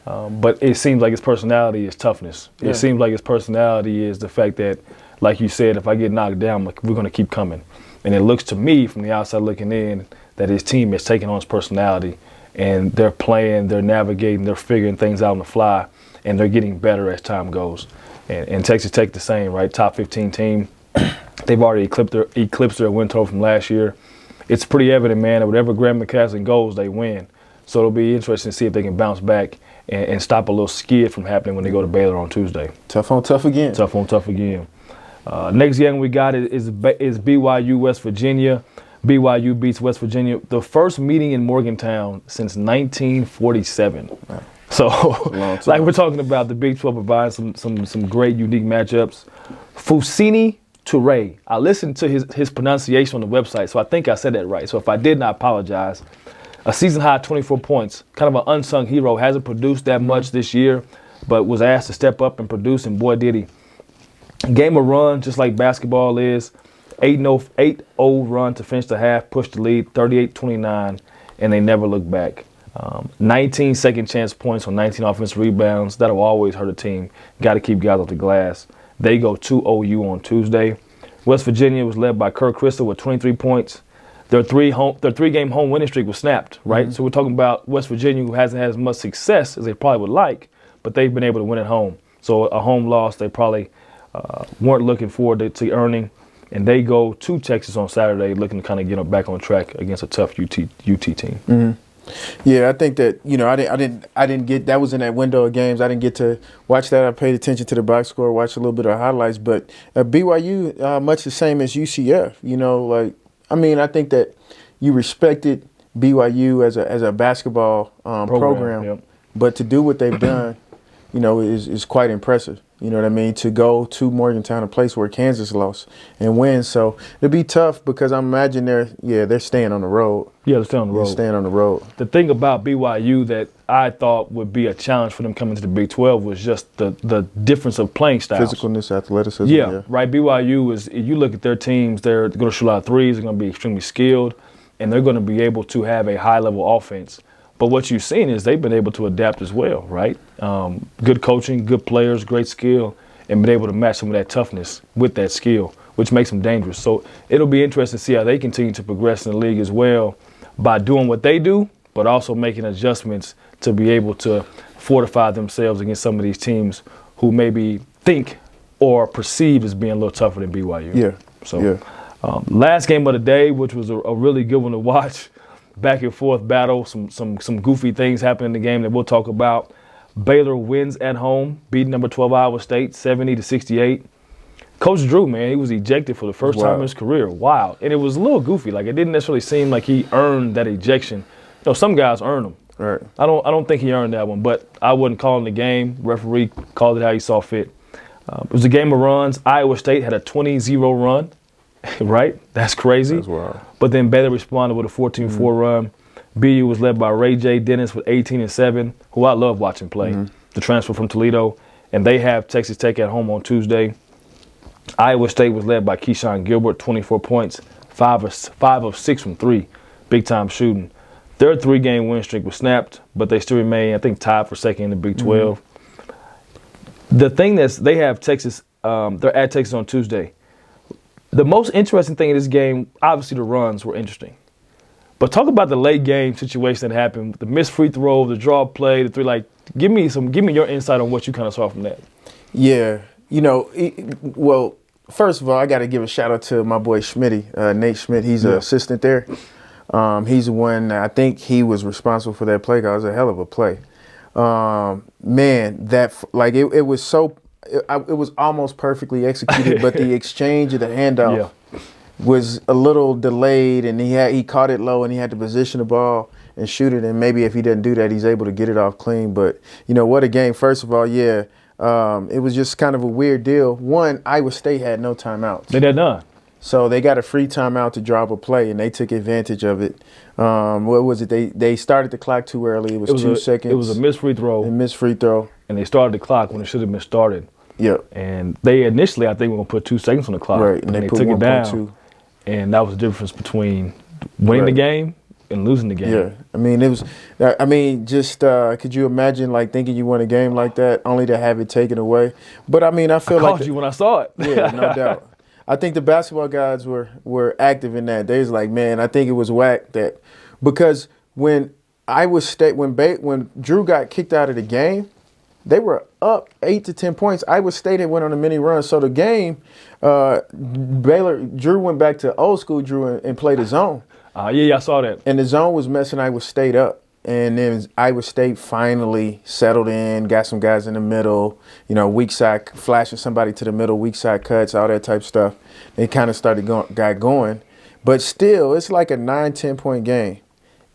But it seems like his personality is toughness. Yeah. It seems like his personality is the fact that, like you said, if I get knocked down, like, we're going to keep coming. And it looks to me from the outside looking in that his team is taking on his personality, and they're playing, they're navigating, they're figuring things out on the fly, and they're getting better as time goes. And Texas Tech the same, right? Top 15 team. They've already eclipsed their win total from last year. It's pretty evident, man, that whatever Graham McCaslin goes, they win. So it'll be interesting to see if they can bounce back and stop a little skid from happening when they go to Baylor on Tuesday. Tough on tough again. Tough on tough again. Next game we got is BYU West Virginia. BYU beats West Virginia. The first meeting in Morgantown since 1947. Wow. So, like we're talking about, the Big 12 provides some great, unique matchups. Fousseyni Touré. I listened to his pronunciation on the website, so I think I said that right. So if I did, I apologize. A season-high 24 points, kind of an unsung hero. Hasn't produced that much this year, but was asked to step up and produce, and boy, did he. Game of run, just like basketball is. 8-0 run to finish the half, push the lead, 38-29, and they never look back. 19 second chance points on 19 offensive rebounds. That'll always hurt a team. Got to keep guys off the glass. They go to OU on Tuesday. West Virginia was led by Kirk Crystal with 23 points. Their three-game home winning streak was snapped, right? So we're talking about West Virginia, who hasn't had as much success as they probably would like, but they've been able to win at home. So a home loss they probably weren't looking forward to earning. And they go to Texas on Saturday looking to kind of get back on track against a tough UT team. Mm-hmm. Yeah, I think that, I didn't get, that was in that window of games. I didn't get to watch that. I paid attention to the box score, watched a little bit of highlights, but BYU, much the same as UCF, I think that you respected BYU as a basketball program, yep. But to do what they've done, is quite impressive. You know what I mean? To go to Morgantown, a place where Kansas lost, and win. So it'll be tough because I imagine they're staying on the road. Yeah, they're staying on the road. They're staying on the road. The thing about BYU that I thought would be a challenge for them coming to the Big 12 was just the difference of playing styles. Physicalness, athleticism. Yeah, right. BYU is, if you look at their teams, they're going to shoot a lot of threes. They're going to be extremely skilled, and they're going to be able to have a high-level offense. But what you've seen is they've been able to adapt as well, right? Good coaching, good players, great skill, and been able to match some of that toughness with that skill, which makes them dangerous. So it'll be interesting to see how they continue to progress in the league as well by doing what they do, but also making adjustments to be able to fortify themselves against some of these teams who maybe think or perceive as being a little tougher than BYU. Yeah. So yeah. Last game of the day, which was a really good one to watch. Back and forth battle, some goofy things happen in the game that we'll talk about. Baylor wins at home, beating number 12 Iowa State 70-68. Coach Drew, man, he was ejected for the first time in his career. Wow. And it was a little goofy. Like, it didn't necessarily seem like he earned that ejection. Some guys earn them. Right. I don't think he earned that one, but I wasn't calling the game. Referee called it how he saw fit. It was a game of runs. Iowa State had a 20-0 run. Right? That's crazy. That's wild. But then Baylor responded with a 14-4 run. BU was led by Ray J. Dennis with 18-7, who I love watching play, the transfer from Toledo. And they have Texas Tech at home on Tuesday. Iowa State was led by Keyshawn Gilbert, 24 points, 5 of 6 from 3, big-time shooting. Their 3-game win streak was snapped, but they still remain, I think, tied for second in the Big 12. The thing they have Texas, they're at Texas on Tuesday. The most interesting thing in this game, obviously the runs were interesting. But talk about the late game situation that happened, the missed free throw, the draw play, the three. Give me your insight on what you kind of saw from that. Yeah, well, first of all, I got to give a shout out to my boy Schmitty, Nate Schmidt. He's an assistant there. He's the one, I think he was responsible for that play. Cause it was a hell of a play. Man, it was so. It was almost perfectly executed, but the exchange of the handoff was a little delayed, and he caught it low, and he had to position the ball and shoot it. And maybe if he doesn't do that, he's able to get it off clean. But what a game! First of all, it was just kind of a weird deal. One, Iowa State had no timeouts. They had none. So they got a free timeout to drop a play, and they took advantage of it. What was it? They started the clock too early. It was 2 seconds. It was a missed free throw. And they started the clock when it should have been started. Yep. And they initially, I think, were going to put 2 seconds on the clock. Right. And they took it down. And that was the difference between winning the game and losing the game. Yeah. Could you imagine thinking you won a game like that only to have it taken away? But I feel I called you when I saw it. Yeah, no doubt. I think the basketball guys were active in that. They was like, man, I think it was whack that because when Iowa State, when Drew got kicked out of the game, they were up 8 to 10 points. Iowa State had went on a mini run. So the game, Drew went back to old school Drew and played his zone. I saw that. And the zone was messing Iowa State up. And then Iowa State finally settled in, got some guys in the middle, weak side, flashing somebody to the middle, weak side cuts, all that type stuff. They kind of got going. But still, it's like a 9-10 point game.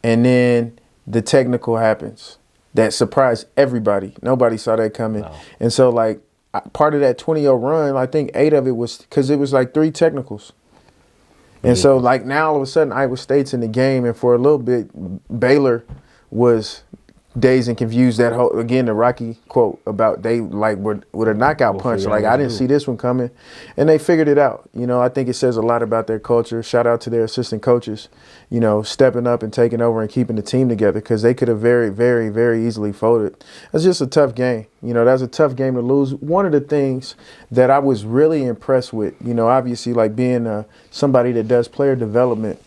And then the technical happens. That surprised everybody. Nobody saw that coming. No. And so, part of that 20-0 run, I think 8 of it was because it was 3 technicals. And so, now all of a sudden, Iowa State's in the game. And for a little bit, Baylor was dazed and confused. That whole, again, the Rocky quote about they were with a knockout punch. I didn't see this one coming. And they figured it out. I think it says a lot about their culture. Shout out to their assistant coaches, stepping up and taking over and keeping the team together because they could have very, very, very easily folded. That's just a tough game. That's a tough game to lose. One of the things that I was really impressed with, obviously being somebody that does player development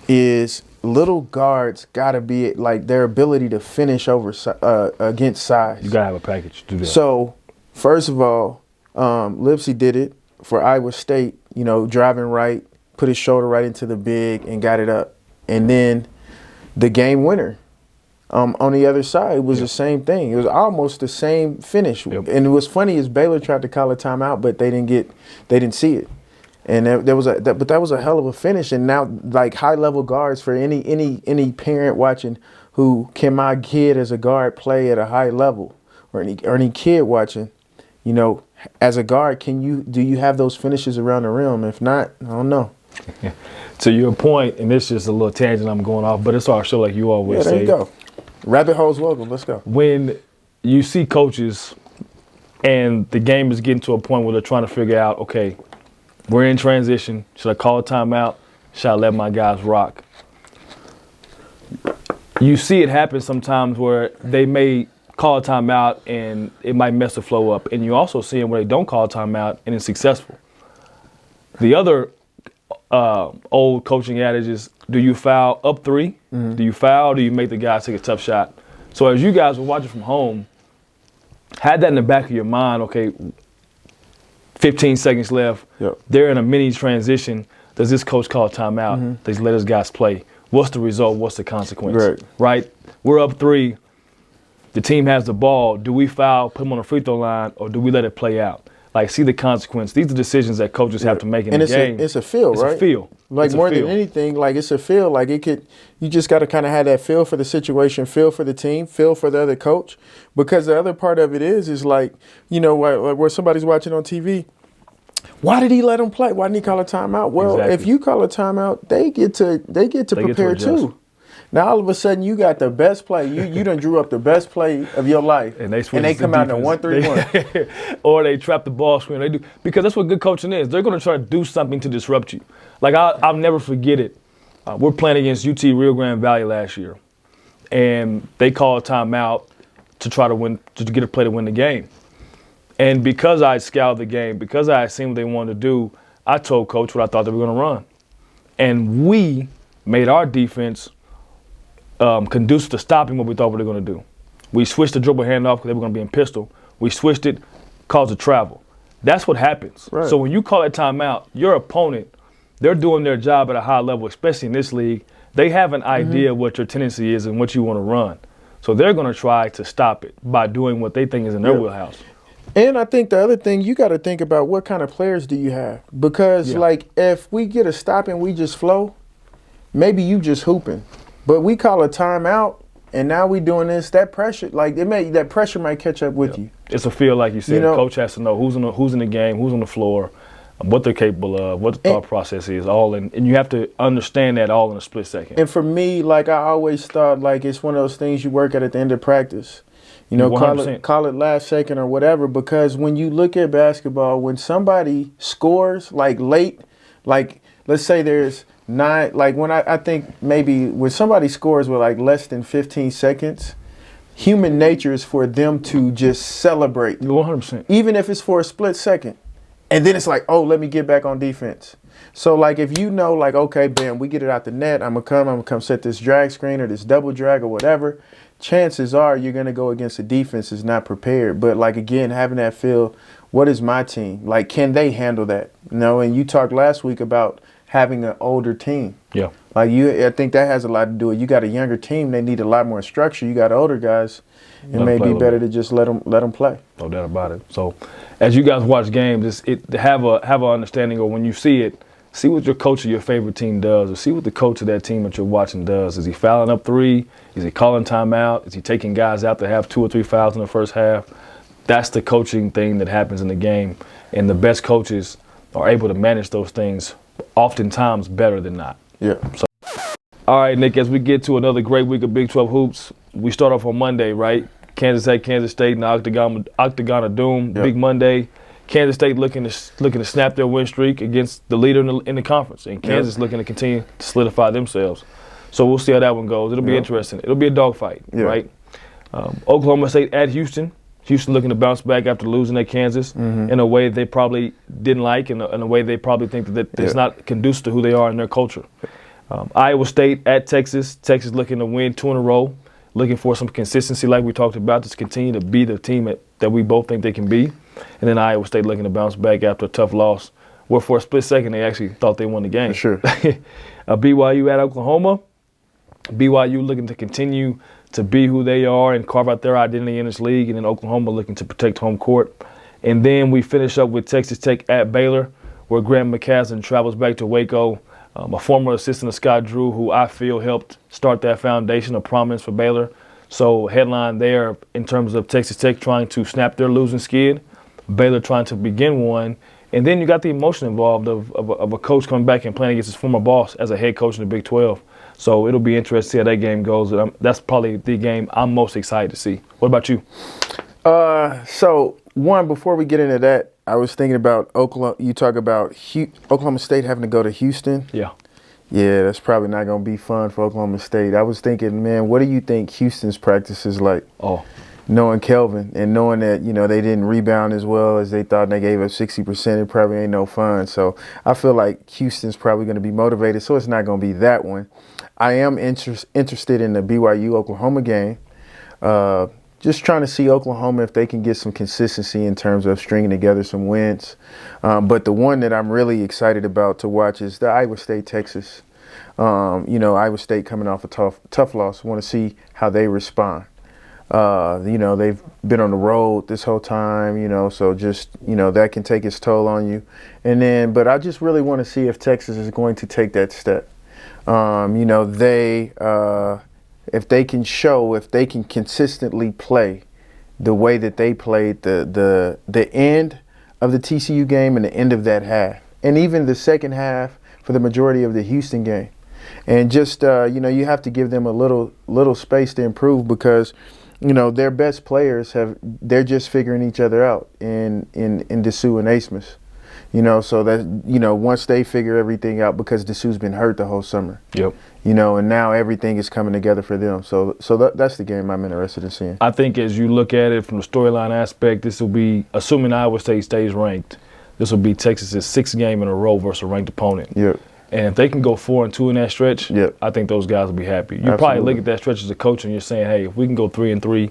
is little guards got to be their ability to finish over against size. You got to have a package to do that. So First of all, Lipsy did it for Iowa State, driving right, put his shoulder right into the big and got it up. And then the game winner on the other side was the same thing. It was almost the same finish. Yep. And what's funny is Baylor tried to call a timeout, but they didn't see it. And that was a hell of a finish. And now, like, high-level guards for any parent watching who, can my kid as a guard play at a high level, or any kid watching, as a guard, do you have those finishes around the rim? If not, I don't know. To your point, and this is just a little tangent I'm going off, but it's our show like you always say. There you go. Rabbit holes welcome. Let's go. When you see coaches and the game is getting to a point where they're trying to figure out, okay, we're in transition. Should I call a timeout? Should I let my guys rock? You see it happen sometimes where they may call a timeout and it might mess the flow up. And you also see it where they don't call a timeout and it's successful. The other old coaching adage is, do you foul up 3? Mm-hmm. Do you foul or do you make the guys take a tough shot? So as you guys were watching from home, had that in the back of your mind, okay, 15 seconds left. Yep. They're in a mini transition. Does this coach call a timeout? Mm-hmm. Does he let his guys play? What's the result? What's the consequence? Right? We're up 3. The team has the ball. Do we foul, put them on the free throw line, or do we let it play out? Like, see the consequence. These are decisions that coaches have to make in the game. It's a feel, right? It's a feel. Like, more than anything, like, it's a feel. Like, you just got to kind of have that feel for the situation, feel for the team, feel for the other coach. Because the other part of it is like, where somebody's watching on TV, why did he let him play? Why didn't he call a timeout? Well, If you call a timeout, they get to prepare too. Now all of a sudden you got the best play. You done drew up the best play of your life, and they come out in a 1-3-1, or they trap the ball screen. They do, because that's what good coaching is. They're going to try to do something to disrupt you. Like, I'll never forget it. We're playing against UT Rio Grande Valley last year, and they call a timeout to try to win, to get a play to win the game. And because I scouted the game, because I had seen what they wanted to do, I told Coach what I thought they were going to run. And we made our defense conducive to stopping what we thought we were going to do. We switched the dribble handoff because they were going to be in pistol. We switched it, caused a travel. That's what happens. Right. So when you call a timeout, your opponent, they're doing their job at a high level, especially in this league. They have an idea of what your tendency is and what you want to run. So they're going to try to stop it by doing what they think is in their wheelhouse. And I think the other thing, you got to think about what kind of players do you have. Because, like, if we get a stop and we just flow, maybe you just hooping. But we call a timeout, and now we doing this. That pressure, that pressure might catch up with you. It's a feel, like you said. The coach has to know who's in the game, who's on the floor, what they're capable of, what the thought process is, and you have to understand that all in a split second. And for me, like, I always thought, like, it's one of those things you work at the end of practice. 100%. Call it last second or whatever, because when you look at basketball, when somebody scores, like, late, like, let's say there's 9, like, when I think maybe when somebody scores with, like, less than 15 seconds, human nature is for them to just celebrate. 100%. Even if it's for a split second. And then it's like, oh, let me get back on defense. So, like, if you know, like, okay, bam, we get it out the net, I'm going to come set this drag screen or this double drag or whatever, chances are you're going to go against a defense that's not prepared. But, like, again, having that feel, what is my team? Like, can they handle that? And you talked last week about having an older team. Yeah. Like, I think that has a lot to do with it. You got a younger team, they need a lot more structure. You got older guys, it may be better to just let them play. No doubt about it. So, as you guys watch games, have an understanding, or when you see it, see what your coach of your favorite team does, or see what the coach of that team that you're watching does. Is he fouling up 3? Is he calling timeout? Is he taking guys out that have 2 or 3 fouls in the first half? That's the coaching thing that happens in the game, and the best coaches are able to manage those things oftentimes better than not. Yeah. So, all right, Nick, as we get to another great week of Big 12 hoops, we start off on Monday, right? Kansas State in the Octagon of Doom, Big Monday. Kansas State looking to snap their win streak against the leader in the conference, and Kansas looking to continue to solidify themselves. So we'll see how that one goes. It'll be interesting. It'll be a dogfight, right? Oklahoma State at Houston. Houston looking to bounce back after losing at Kansas in a way they probably didn't like, in a way they probably think that it's not conducive to who they are in their culture. Iowa State at Texas. Texas looking to win 2 in a row, looking for some consistency like we talked about to continue to be the team that we both think they can be. And then Iowa State looking to bounce back after a tough loss, where for a split second they actually thought they won the game. For sure. BYU at Oklahoma. BYU looking to continue to be who they are and carve out their identity in this league, and then Oklahoma looking to protect home court. And then we finish up with Texas Tech at Baylor, where Graham McCasland travels back to Waco, a former assistant of Scott Drew, who I feel helped start that foundation of prominence for Baylor. So headline there in terms of Texas Tech trying to snap their losing skid, Baylor trying to begin one. And then you got the emotion involved of a coach coming back and playing against his former boss as a head coach in the Big 12. So it'll be interesting to see how that game goes. That's probably the game I'm most excited to see. What about you? So one, before we get into that, I was thinking about Oklahoma. You talk about Oklahoma State having to go to Houston. Yeah. Yeah, that's probably not going to be fun for Oklahoma State. I was thinking, man, what do you think Houston's practice is like? Oh. Knowing Kelvin and knowing that, they didn't rebound as well as they thought and they gave up 60%, it probably ain't no fun. So I feel like Houston's probably going to be motivated, so it's not going to be that one. I am interested in the BYU-Oklahoma game. Just trying to see Oklahoma if they can get some consistency in terms of stringing together some wins. But the one that I'm really excited about to watch is the Iowa State-Texas. Iowa State coming off a tough loss. I want to see how they respond. They've been on the road this whole time, so just, that can take its toll on you. But I just really want to see if Texas is going to take that step. If they can consistently play the way that they played the end of the TCU game and the end of that half, and even the second half for the majority of the Houston game, and just you have to give them a little space to improve because their best players they're just figuring each other out in Dessou and Asmus. So that, once they figure everything out, because Dessou's been hurt the whole summer. Yep. And now everything is coming together for them. So that's the game I'm interested in seeing. I think as you look at it from the storyline aspect, this will be, assuming Iowa State stays ranked, this will be Texas's 6th game in a row versus a ranked opponent. Yep. And if they can go 4-2 in that stretch, yep, I think those guys will be happy. You Absolutely. Probably look at that stretch as a coach and you're saying, hey, if we can go 3-3,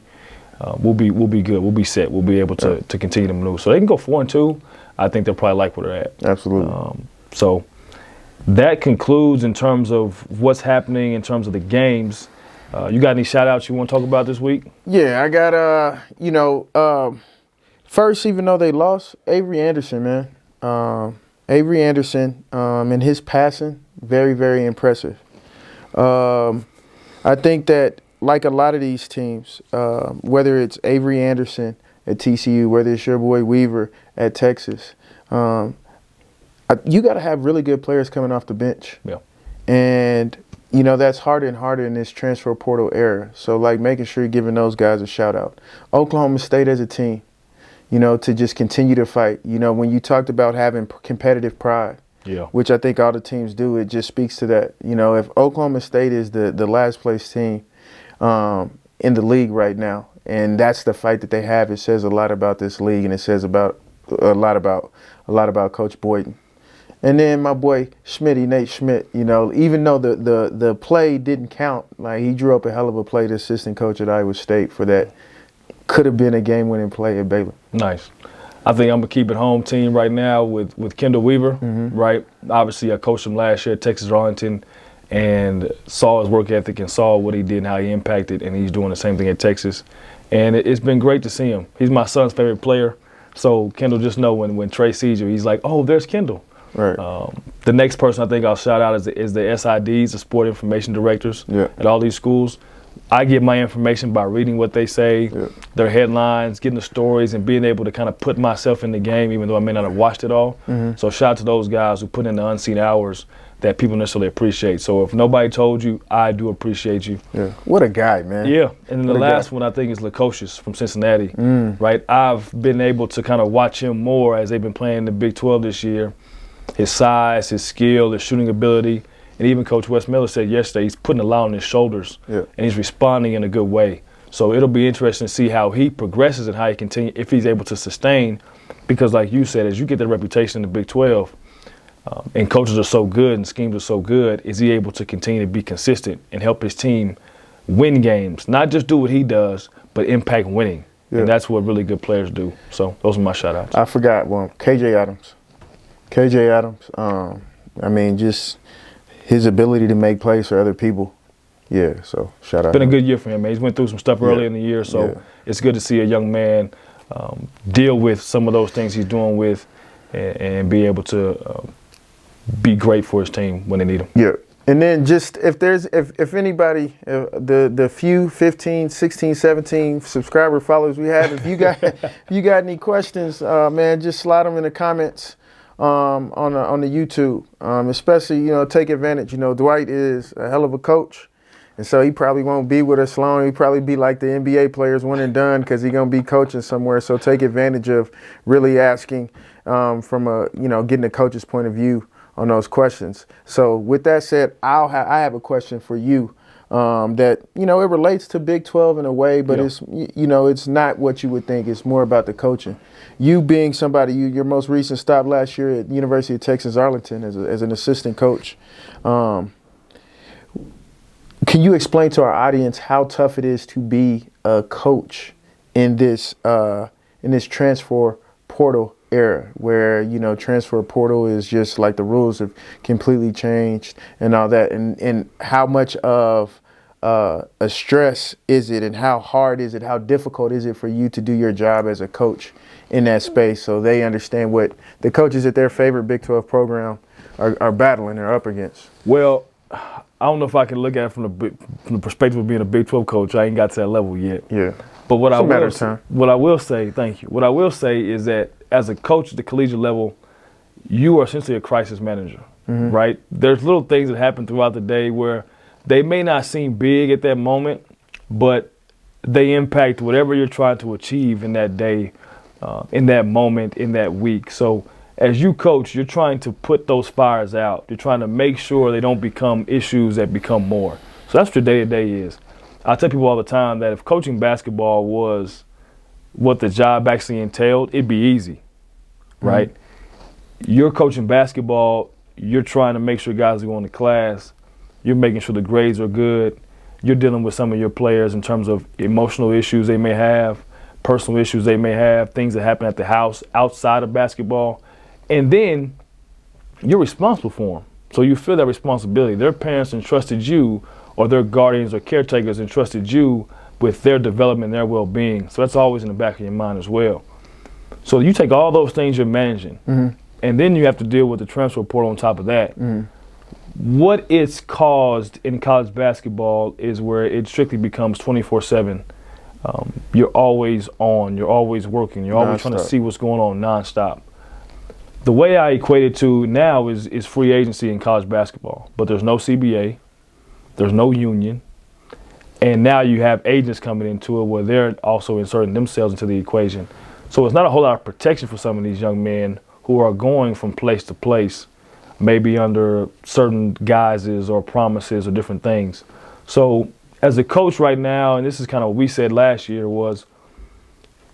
we'll be good. We'll be set. We'll be able to continue to maneuver. So they can go 4-2. I think they'll probably like where they're at. Absolutely. So that concludes in terms of what's happening in terms of the games. You got any shout-outs you want to talk about this week? Yeah, I got, first, even though they lost, Avery Anderson, man. Avery Anderson and his passing, very, very impressive. I think that, like a lot of these teams, whether it's Avery Anderson at TCU, whether it's your boy Weaver at Texas, you got to have really good players coming off the bench. Yeah. And, that's harder and harder in this transfer portal era. So, making sure you're giving those guys a shout-out. Oklahoma State as a team, to just continue to fight. When you talked about having competitive pride, which I think all the teams do, it just speaks to that. If Oklahoma State is the last place team in the league right now, and that's the fight that they have, it says a lot about this league, and it says a lot about Coach Boyden. And then my boy Nate Schmidt, even though the play didn't count, he drew up a hell of a play, the assistant coach at Iowa State, for that could have been a game-winning play at Baylor. Nice. I think I'm going to keep it home team right now with Kendall Weaver, right? Obviously, I coached him last year at Texas Arlington and saw his work ethic and saw what he did and how he impacted, and he's doing the same thing at Texas. And it's been great to see him. He's my son's favorite player. So Kendall, just know when Trey sees you, he's like, oh, there's Kendall. Right. The next person I think I'll shout out is the SIDs, the Sport Information Directors at all these schools. I get my information by reading what they say, their headlines, getting the stories, and being able to kind of put myself in the game, even though I may not have watched it all. So shout out to those guys who put in the unseen hours that people necessarily appreciate. So if nobody told you, I do appreciate you. Yeah. What a guy, man. Yeah. And then the last one I think is Lukosius from Cincinnati, right? I've been able to kind of watch him more as they've been playing the Big 12 this year. His size, his skill, his shooting ability. And even Coach Wes Miller said yesterday he's putting a lot on his shoulders and he's responding in a good way. So it'll be interesting to see how he progresses and how he continues, if he's able to sustain. Because like you said, as you get that reputation in the Big 12, and coaches are so good and schemes are so good, is he able to continue to be consistent and help his team win games? Not just do what he does, but impact winning. Yeah. And that's what really good players do. So those are my shout-outs. I forgot one. KJ Adams. KJ Adams. I mean, just his ability to make plays for other people. Yeah, so shout out. It's been a good year for him, man. He's went through some stuff early in the year, so it's good to see a young man deal with some of those things he's doing with and be able to be great for his team when they need him. Yeah. And then just if anybody, the few 15, 16, 17 subscriber followers we have, if you got any questions, man, just slide them in the comments on the YouTube. Especially, take advantage. Dwight is a hell of a coach. And so he probably won't be with us long. He'll probably be like the NBA players, one and done, because he's going to be coaching somewhere. So take advantage of really asking from getting a coach's point of view on those questions. So with that said, I have a question for you that, it relates to Big 12 in a way, but it's not what you would think. It's more about the coaching. You being somebody, your most recent stop last year at University of Texas Arlington as an assistant coach. Can you explain to our audience how tough it is to be a coach in this transfer portal era, where transfer portal is just like the rules have completely changed and all that, and how much of a stress is it, and how hard is it, how difficult is it for you to do your job as a coach in that space, so they understand what the coaches at their favorite Big 12 program are battling or up against? Well, I don't know if I can look at it from the perspective of being a Big 12 coach. I ain't got to that level yet. Yeah. But what I will say, thank you. What I will say is that as a coach at the collegiate level, you are essentially a crisis manager, right? There's little things that happen throughout the day where they may not seem big at that moment, but they impact whatever you're trying to achieve in that day, in that moment, in that week. So as you coach, you're trying to put those fires out. You're trying to make sure they don't become issues that become more. So that's what your day-to-day is. I tell people all the time that if coaching basketball was what the job actually entailed, it'd be easy, right? You're coaching basketball, you're trying to make sure guys are going to class, you're making sure the grades are good, you're dealing with some of your players in terms of emotional issues they may have, personal issues they may have, things that happen at the house outside of basketball. And then you're responsible for them. So you feel that responsibility. Their parents entrusted you, or their guardians or caretakers entrusted you with their development, their well-being. So that's always in the back of your mind as well. So you take all those things you're managing, and then you have to deal with the transfer portal on top of that. What it's caused in college basketball is where it strictly becomes 24/7. You're always on. You're always working. You're always trying to see what's going on nonstop. The way I equate it to now is free agency in college basketball, but there's no CBA, there's no union, and now you have agents coming into it where they're also inserting themselves into the equation. So it's not a whole lot of protection for some of these young men who are going from place to place, maybe under certain guises or promises or different things. So as a coach right now, and this is kind of what we said last year, was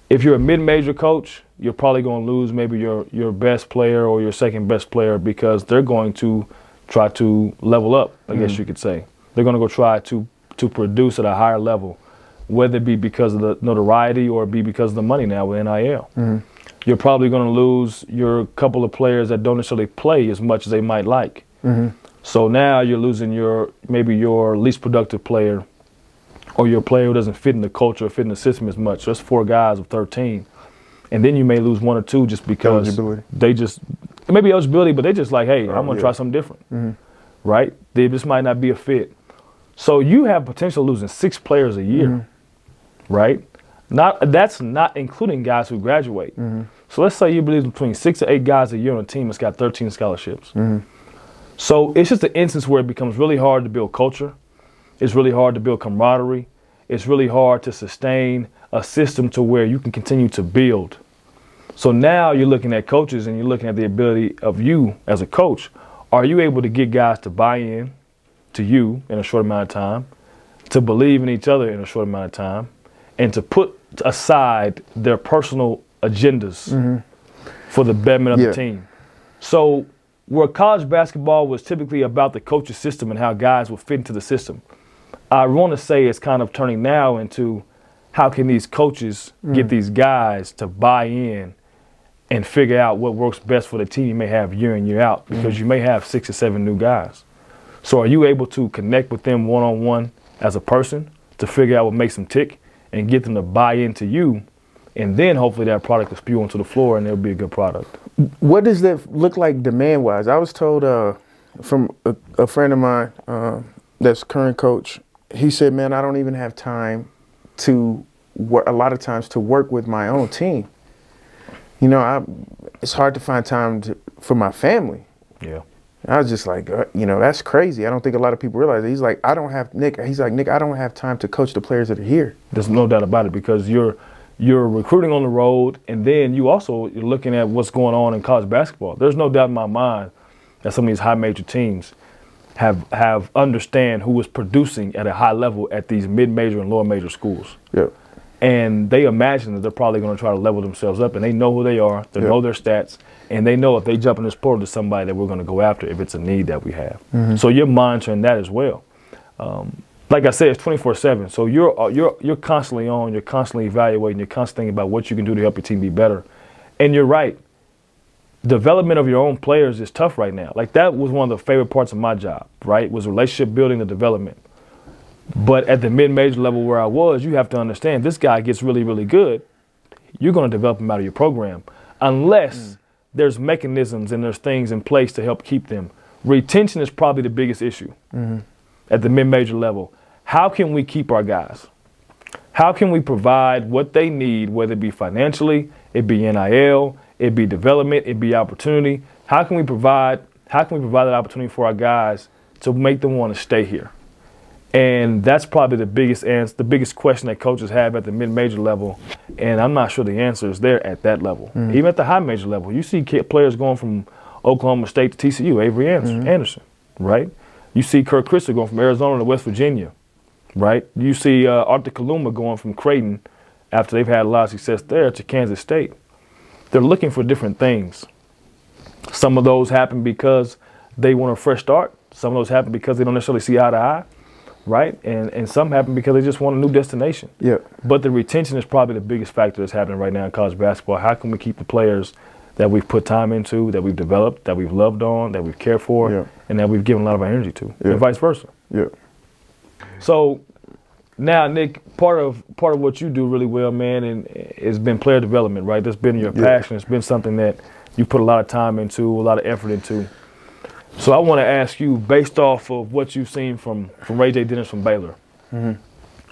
if you're a mid-major coach, you're probably going to lose maybe your best player or your second best player, because they're going to try to level up, I guess you could say. They're going to go try to produce at a higher level, whether it be because of the notoriety or it be because of the money now with NIL. You're probably going to lose your couple of players that don't necessarily play as much as they might like. So now you're losing maybe your least productive player, or your player who doesn't fit in the culture or fit in the system as much. So that's 4 guys of 13. And then you may lose 1 or 2 just because it may be eligibility, but they just like, hey, I'm going to try something different, right? This might not be a fit. So you have potential losing 6 players a year, right? That's not including guys who graduate. So let's say you believe between 6 to 8 guys a year on a team that's got 13 scholarships. So it's just an instance where it becomes really hard to build culture. It's really hard to build camaraderie. It's really hard to sustain a system to where you can continue to build. So now you're looking at coaches and you're looking at the ability of you as a coach. Are you able to get guys to buy in to you in a short amount of time, to believe in each other in a short amount of time, and to put aside their personal agendas for the betterment of the team? So where college basketball was typically about the coach's system and how guys will fit into the system, I want to say it's kind of turning now into how can these coaches get these guys to buy in and figure out what works best for the team you may have year in, year out, because you may have 6 or 7 new guys. So are you able to connect with them one-on-one as a person to figure out what makes them tick and get them to buy into you? And then hopefully that product will spew onto the floor and it'll be a good product. What does that look like demand-wise? I was told from a friend of mine that's current coach, he said, man, I don't even have time to work, a lot of times, to work with my own team. You know, it's hard to find time for my family. Yeah. I was just like, you know, that's crazy. I don't think a lot of people realize it. He's like, Nick, I don't have time to coach the players that are here. There's no doubt about it, because you're recruiting on the road, and then you're looking at what's going on in college basketball. There's no doubt in my mind that some of these high major teams have understand who is producing at a high level at these mid-major and lower major schools. Yeah. And they imagine that they're probably going to try to level themselves up, and they know who they are, they know their stats, and they know if they jump in this portal to somebody that we're going to go after if it's a need that we have. So you're monitoring that as well. Like I said, it's 24/7. So you're constantly on, you're constantly evaluating, you're constantly thinking about what you can do to help your team be better. And you're right. Development of your own players is tough right now. Like, that was one of the favorite parts of my job, right? Was relationship building, the development. But at the mid-major level where I was, you have to understand, this guy gets really, really good, you're going to develop him out of your program unless there's mechanisms and there's things in place to help keep them. Retention is probably the biggest issue at the mid-major level. How can we keep our guys? How can we provide what they need, whether it be financially, it be NIL, it be development, it be opportunity? How can we provide that opportunity for our guys to make them want to stay here? And that's probably the biggest answer, the biggest question that coaches have at the mid-major level. And I'm not sure the answer is there at that level. Even at the high major level, you see players going from Oklahoma State to TCU, Avery Anderson, right? You see Kirk Christer going from Arizona to West Virginia, right? You see Arthur Kaluma going from Creighton, after they've had a lot of success there, to Kansas State. They're looking for different things. Some of those happen because they want a fresh start. Some of those happen because they don't necessarily see eye to eye. Right? And some happen because they just want a new destination. Yeah. But the retention is probably the biggest factor that's happening right now in college basketball. How can we keep the players that we've put time into, that we've developed, that we've loved on, that we've cared for, and that we've given a lot of our energy to, and vice versa? Yeah. So now, Nick, part of what you do really well, man, and it's been player development, right? That's been your passion. It's been something that you put a lot of time into, a lot of effort into. So I want to ask you, based off of what you've seen from Ray J. Dennis from Baylor,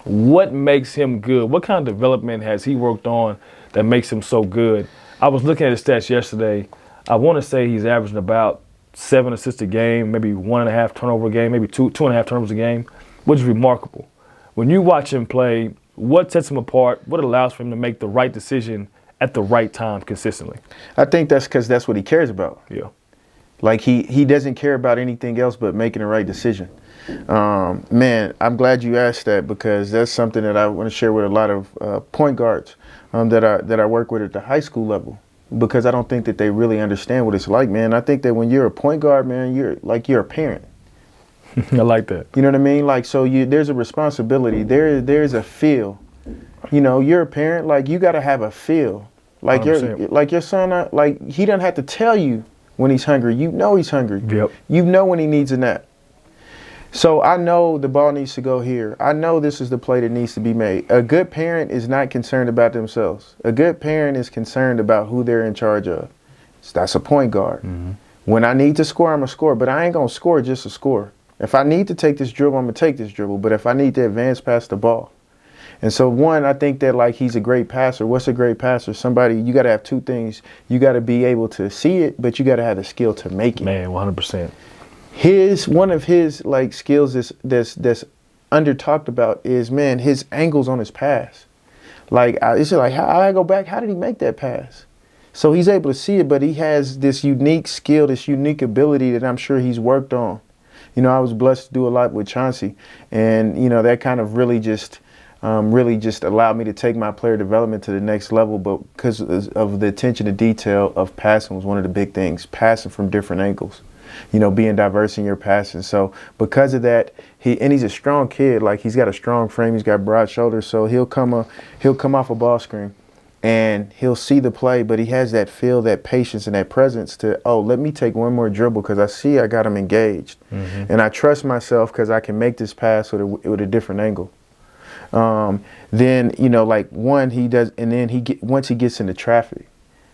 what makes him good? What kind of development has he worked on that makes him so good? I was looking at his stats yesterday. I want to say he's averaging about 7 assists a game, maybe 1.5 turnover a game, maybe 2.5 turnovers a game, which is remarkable. When you watch him play, what sets him apart? What allows for him to make the right decision at the right time consistently? I think that's because that's what he cares about. Yeah. Like, he doesn't care about anything else but making the right decision. Man, I'm glad you asked that, because that's something that I want to share with a lot of point guards that I work with at the high school level, because I don't think that they really understand what it's like, man. I think that when you're a point guard, man, you're a parent. I like that. You know what I mean? Like, so there's a responsibility. There's a feel. You know, you're a parent. Like, you got to have a feel. Like 100%. Your son, like, he doesn't have to tell you when he's hungry. You know he's hungry. Yep. You know when he needs a nap. So I know the ball needs to go here. I know this is the play that needs to be made. A good parent is not concerned about themselves. A good parent is concerned about who they're in charge of. So that's a point guard. When I need to score, I'm going to score. But I ain't going to score just to score. If I need to take this dribble, I'm going to take this dribble. But if I need to advance past the ball. And so, one, I think that, like, he's a great passer. What's a great passer? Somebody, you got to have two things. You got to be able to see it, but you got to have the skill to make it. Man, 100%. One of his like skills that's under talked about is, man, his angles on his pass. Like, it's just like, how I go back, how did he make that pass? So he's able to see it, but he has this unique skill, this unique ability that I'm sure he's worked on. You know, I was blessed to do a lot with Chauncey, and, you know, that kind of really just allowed me to take my player development to the next level. But because of the attention to detail of passing was one of the big things, passing from different angles. being diverse in your passing. So because of that, he's a strong kid. Like, he's got a strong frame. He's got broad shoulders. So he'll come off a ball screen and he'll see the play, but he has that feel, that patience, and that presence to, let me take one more dribble because I see I got him engaged. And I trust myself because I can make this pass with a different angle. Then, once he gets into traffic,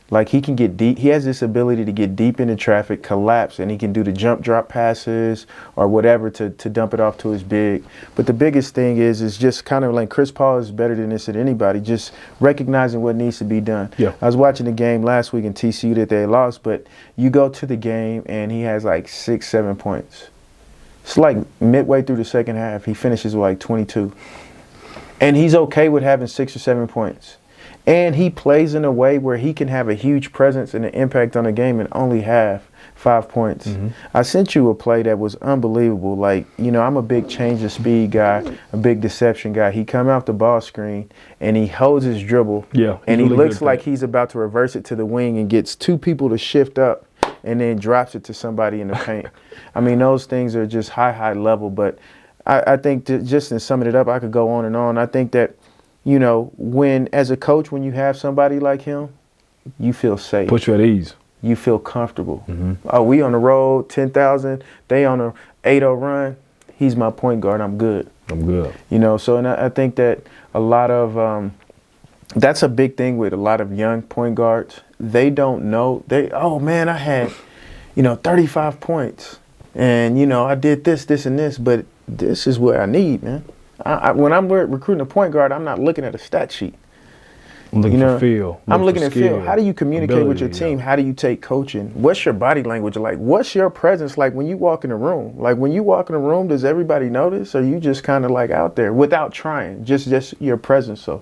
like, he can get deep. He has this ability to get deep into traffic, collapse, and he can do the jump drop passes or whatever to dump it off to his big. But the biggest thing is just kind of like Chris Paul is better than this than anybody, just recognizing what needs to be done. Yeah. I was watching the game last week in TCU that they lost, but you go to the game and he has like 6-7 points. It's like midway through the second half, he finishes with like 22. And he's okay with having 6 or 7 points. And he plays in a way where he can have a huge presence and an impact on the game and only have 5 points. I sent you a play that was unbelievable. Like, I'm a big change of speed guy, a big deception guy. He come out the ball screen and he holds his dribble. Yeah, and he really looks like he's about to reverse it to the wing and gets 2 people to shift up and then drops it to somebody in the paint. I mean, those things are just high level. But I think just in summing it up, I could go on and on. I think that, as a coach, when you have somebody like him, you feel safe. Put you at ease. You feel comfortable. Oh, we on the road, 10,000. They on a 8-0 run. He's my point guard. I'm good. So and I think that a lot of that's a big thing with a lot of young point guards. They don't know. I had, 35 points. And, I did this, and this. But this is what I need, man. When I'm recruiting a point guard, I'm not looking at a stat sheet. I'm looking for feel. I'm looking at feel. How do you communicate with your team? How do you take coaching? What's your body language like? What's your presence like when you walk in a room? Like, when you walk in a room, does everybody notice? Or you just kind of like out there without trying? Just your presence. So,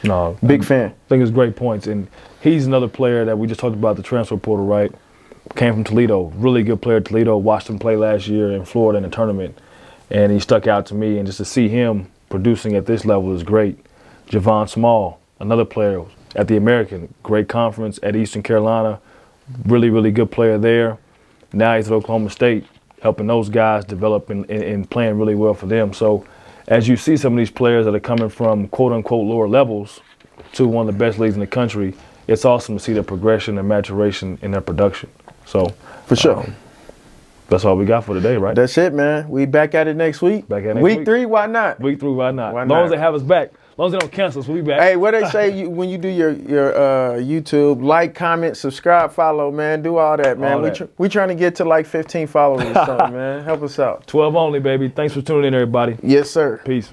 no, big fan. I think it's great points. And he's another player that we just talked about, the transfer portal, right? Came from Toledo. Really good player at Toledo. Watched him play last year in Florida in a tournament. And he stuck out to me, and just to see him producing at this level is great. Javon Small, another player at the American, great conference at Eastern Carolina, really, really good player there. Now he's at Oklahoma State, helping those guys develop and playing really well for them. So as you see some of these players that are coming from quote-unquote lower levels to one of the best leagues in the country, it's awesome to see their progression and maturation in their production. So for sure. That's all we got for today, right? That's it, man. We back at it next week. Week 3, why not? Week 3, why not? As long as they have us back. As long as they don't cancel us, we'll be back. Hey, what they say when you do your YouTube, like, comment, subscribe, follow, man. Do all that, man. We trying to get to like 15 followers or something, man. Help us out. 12 only, baby. Thanks for tuning in, everybody. Yes, sir. Peace.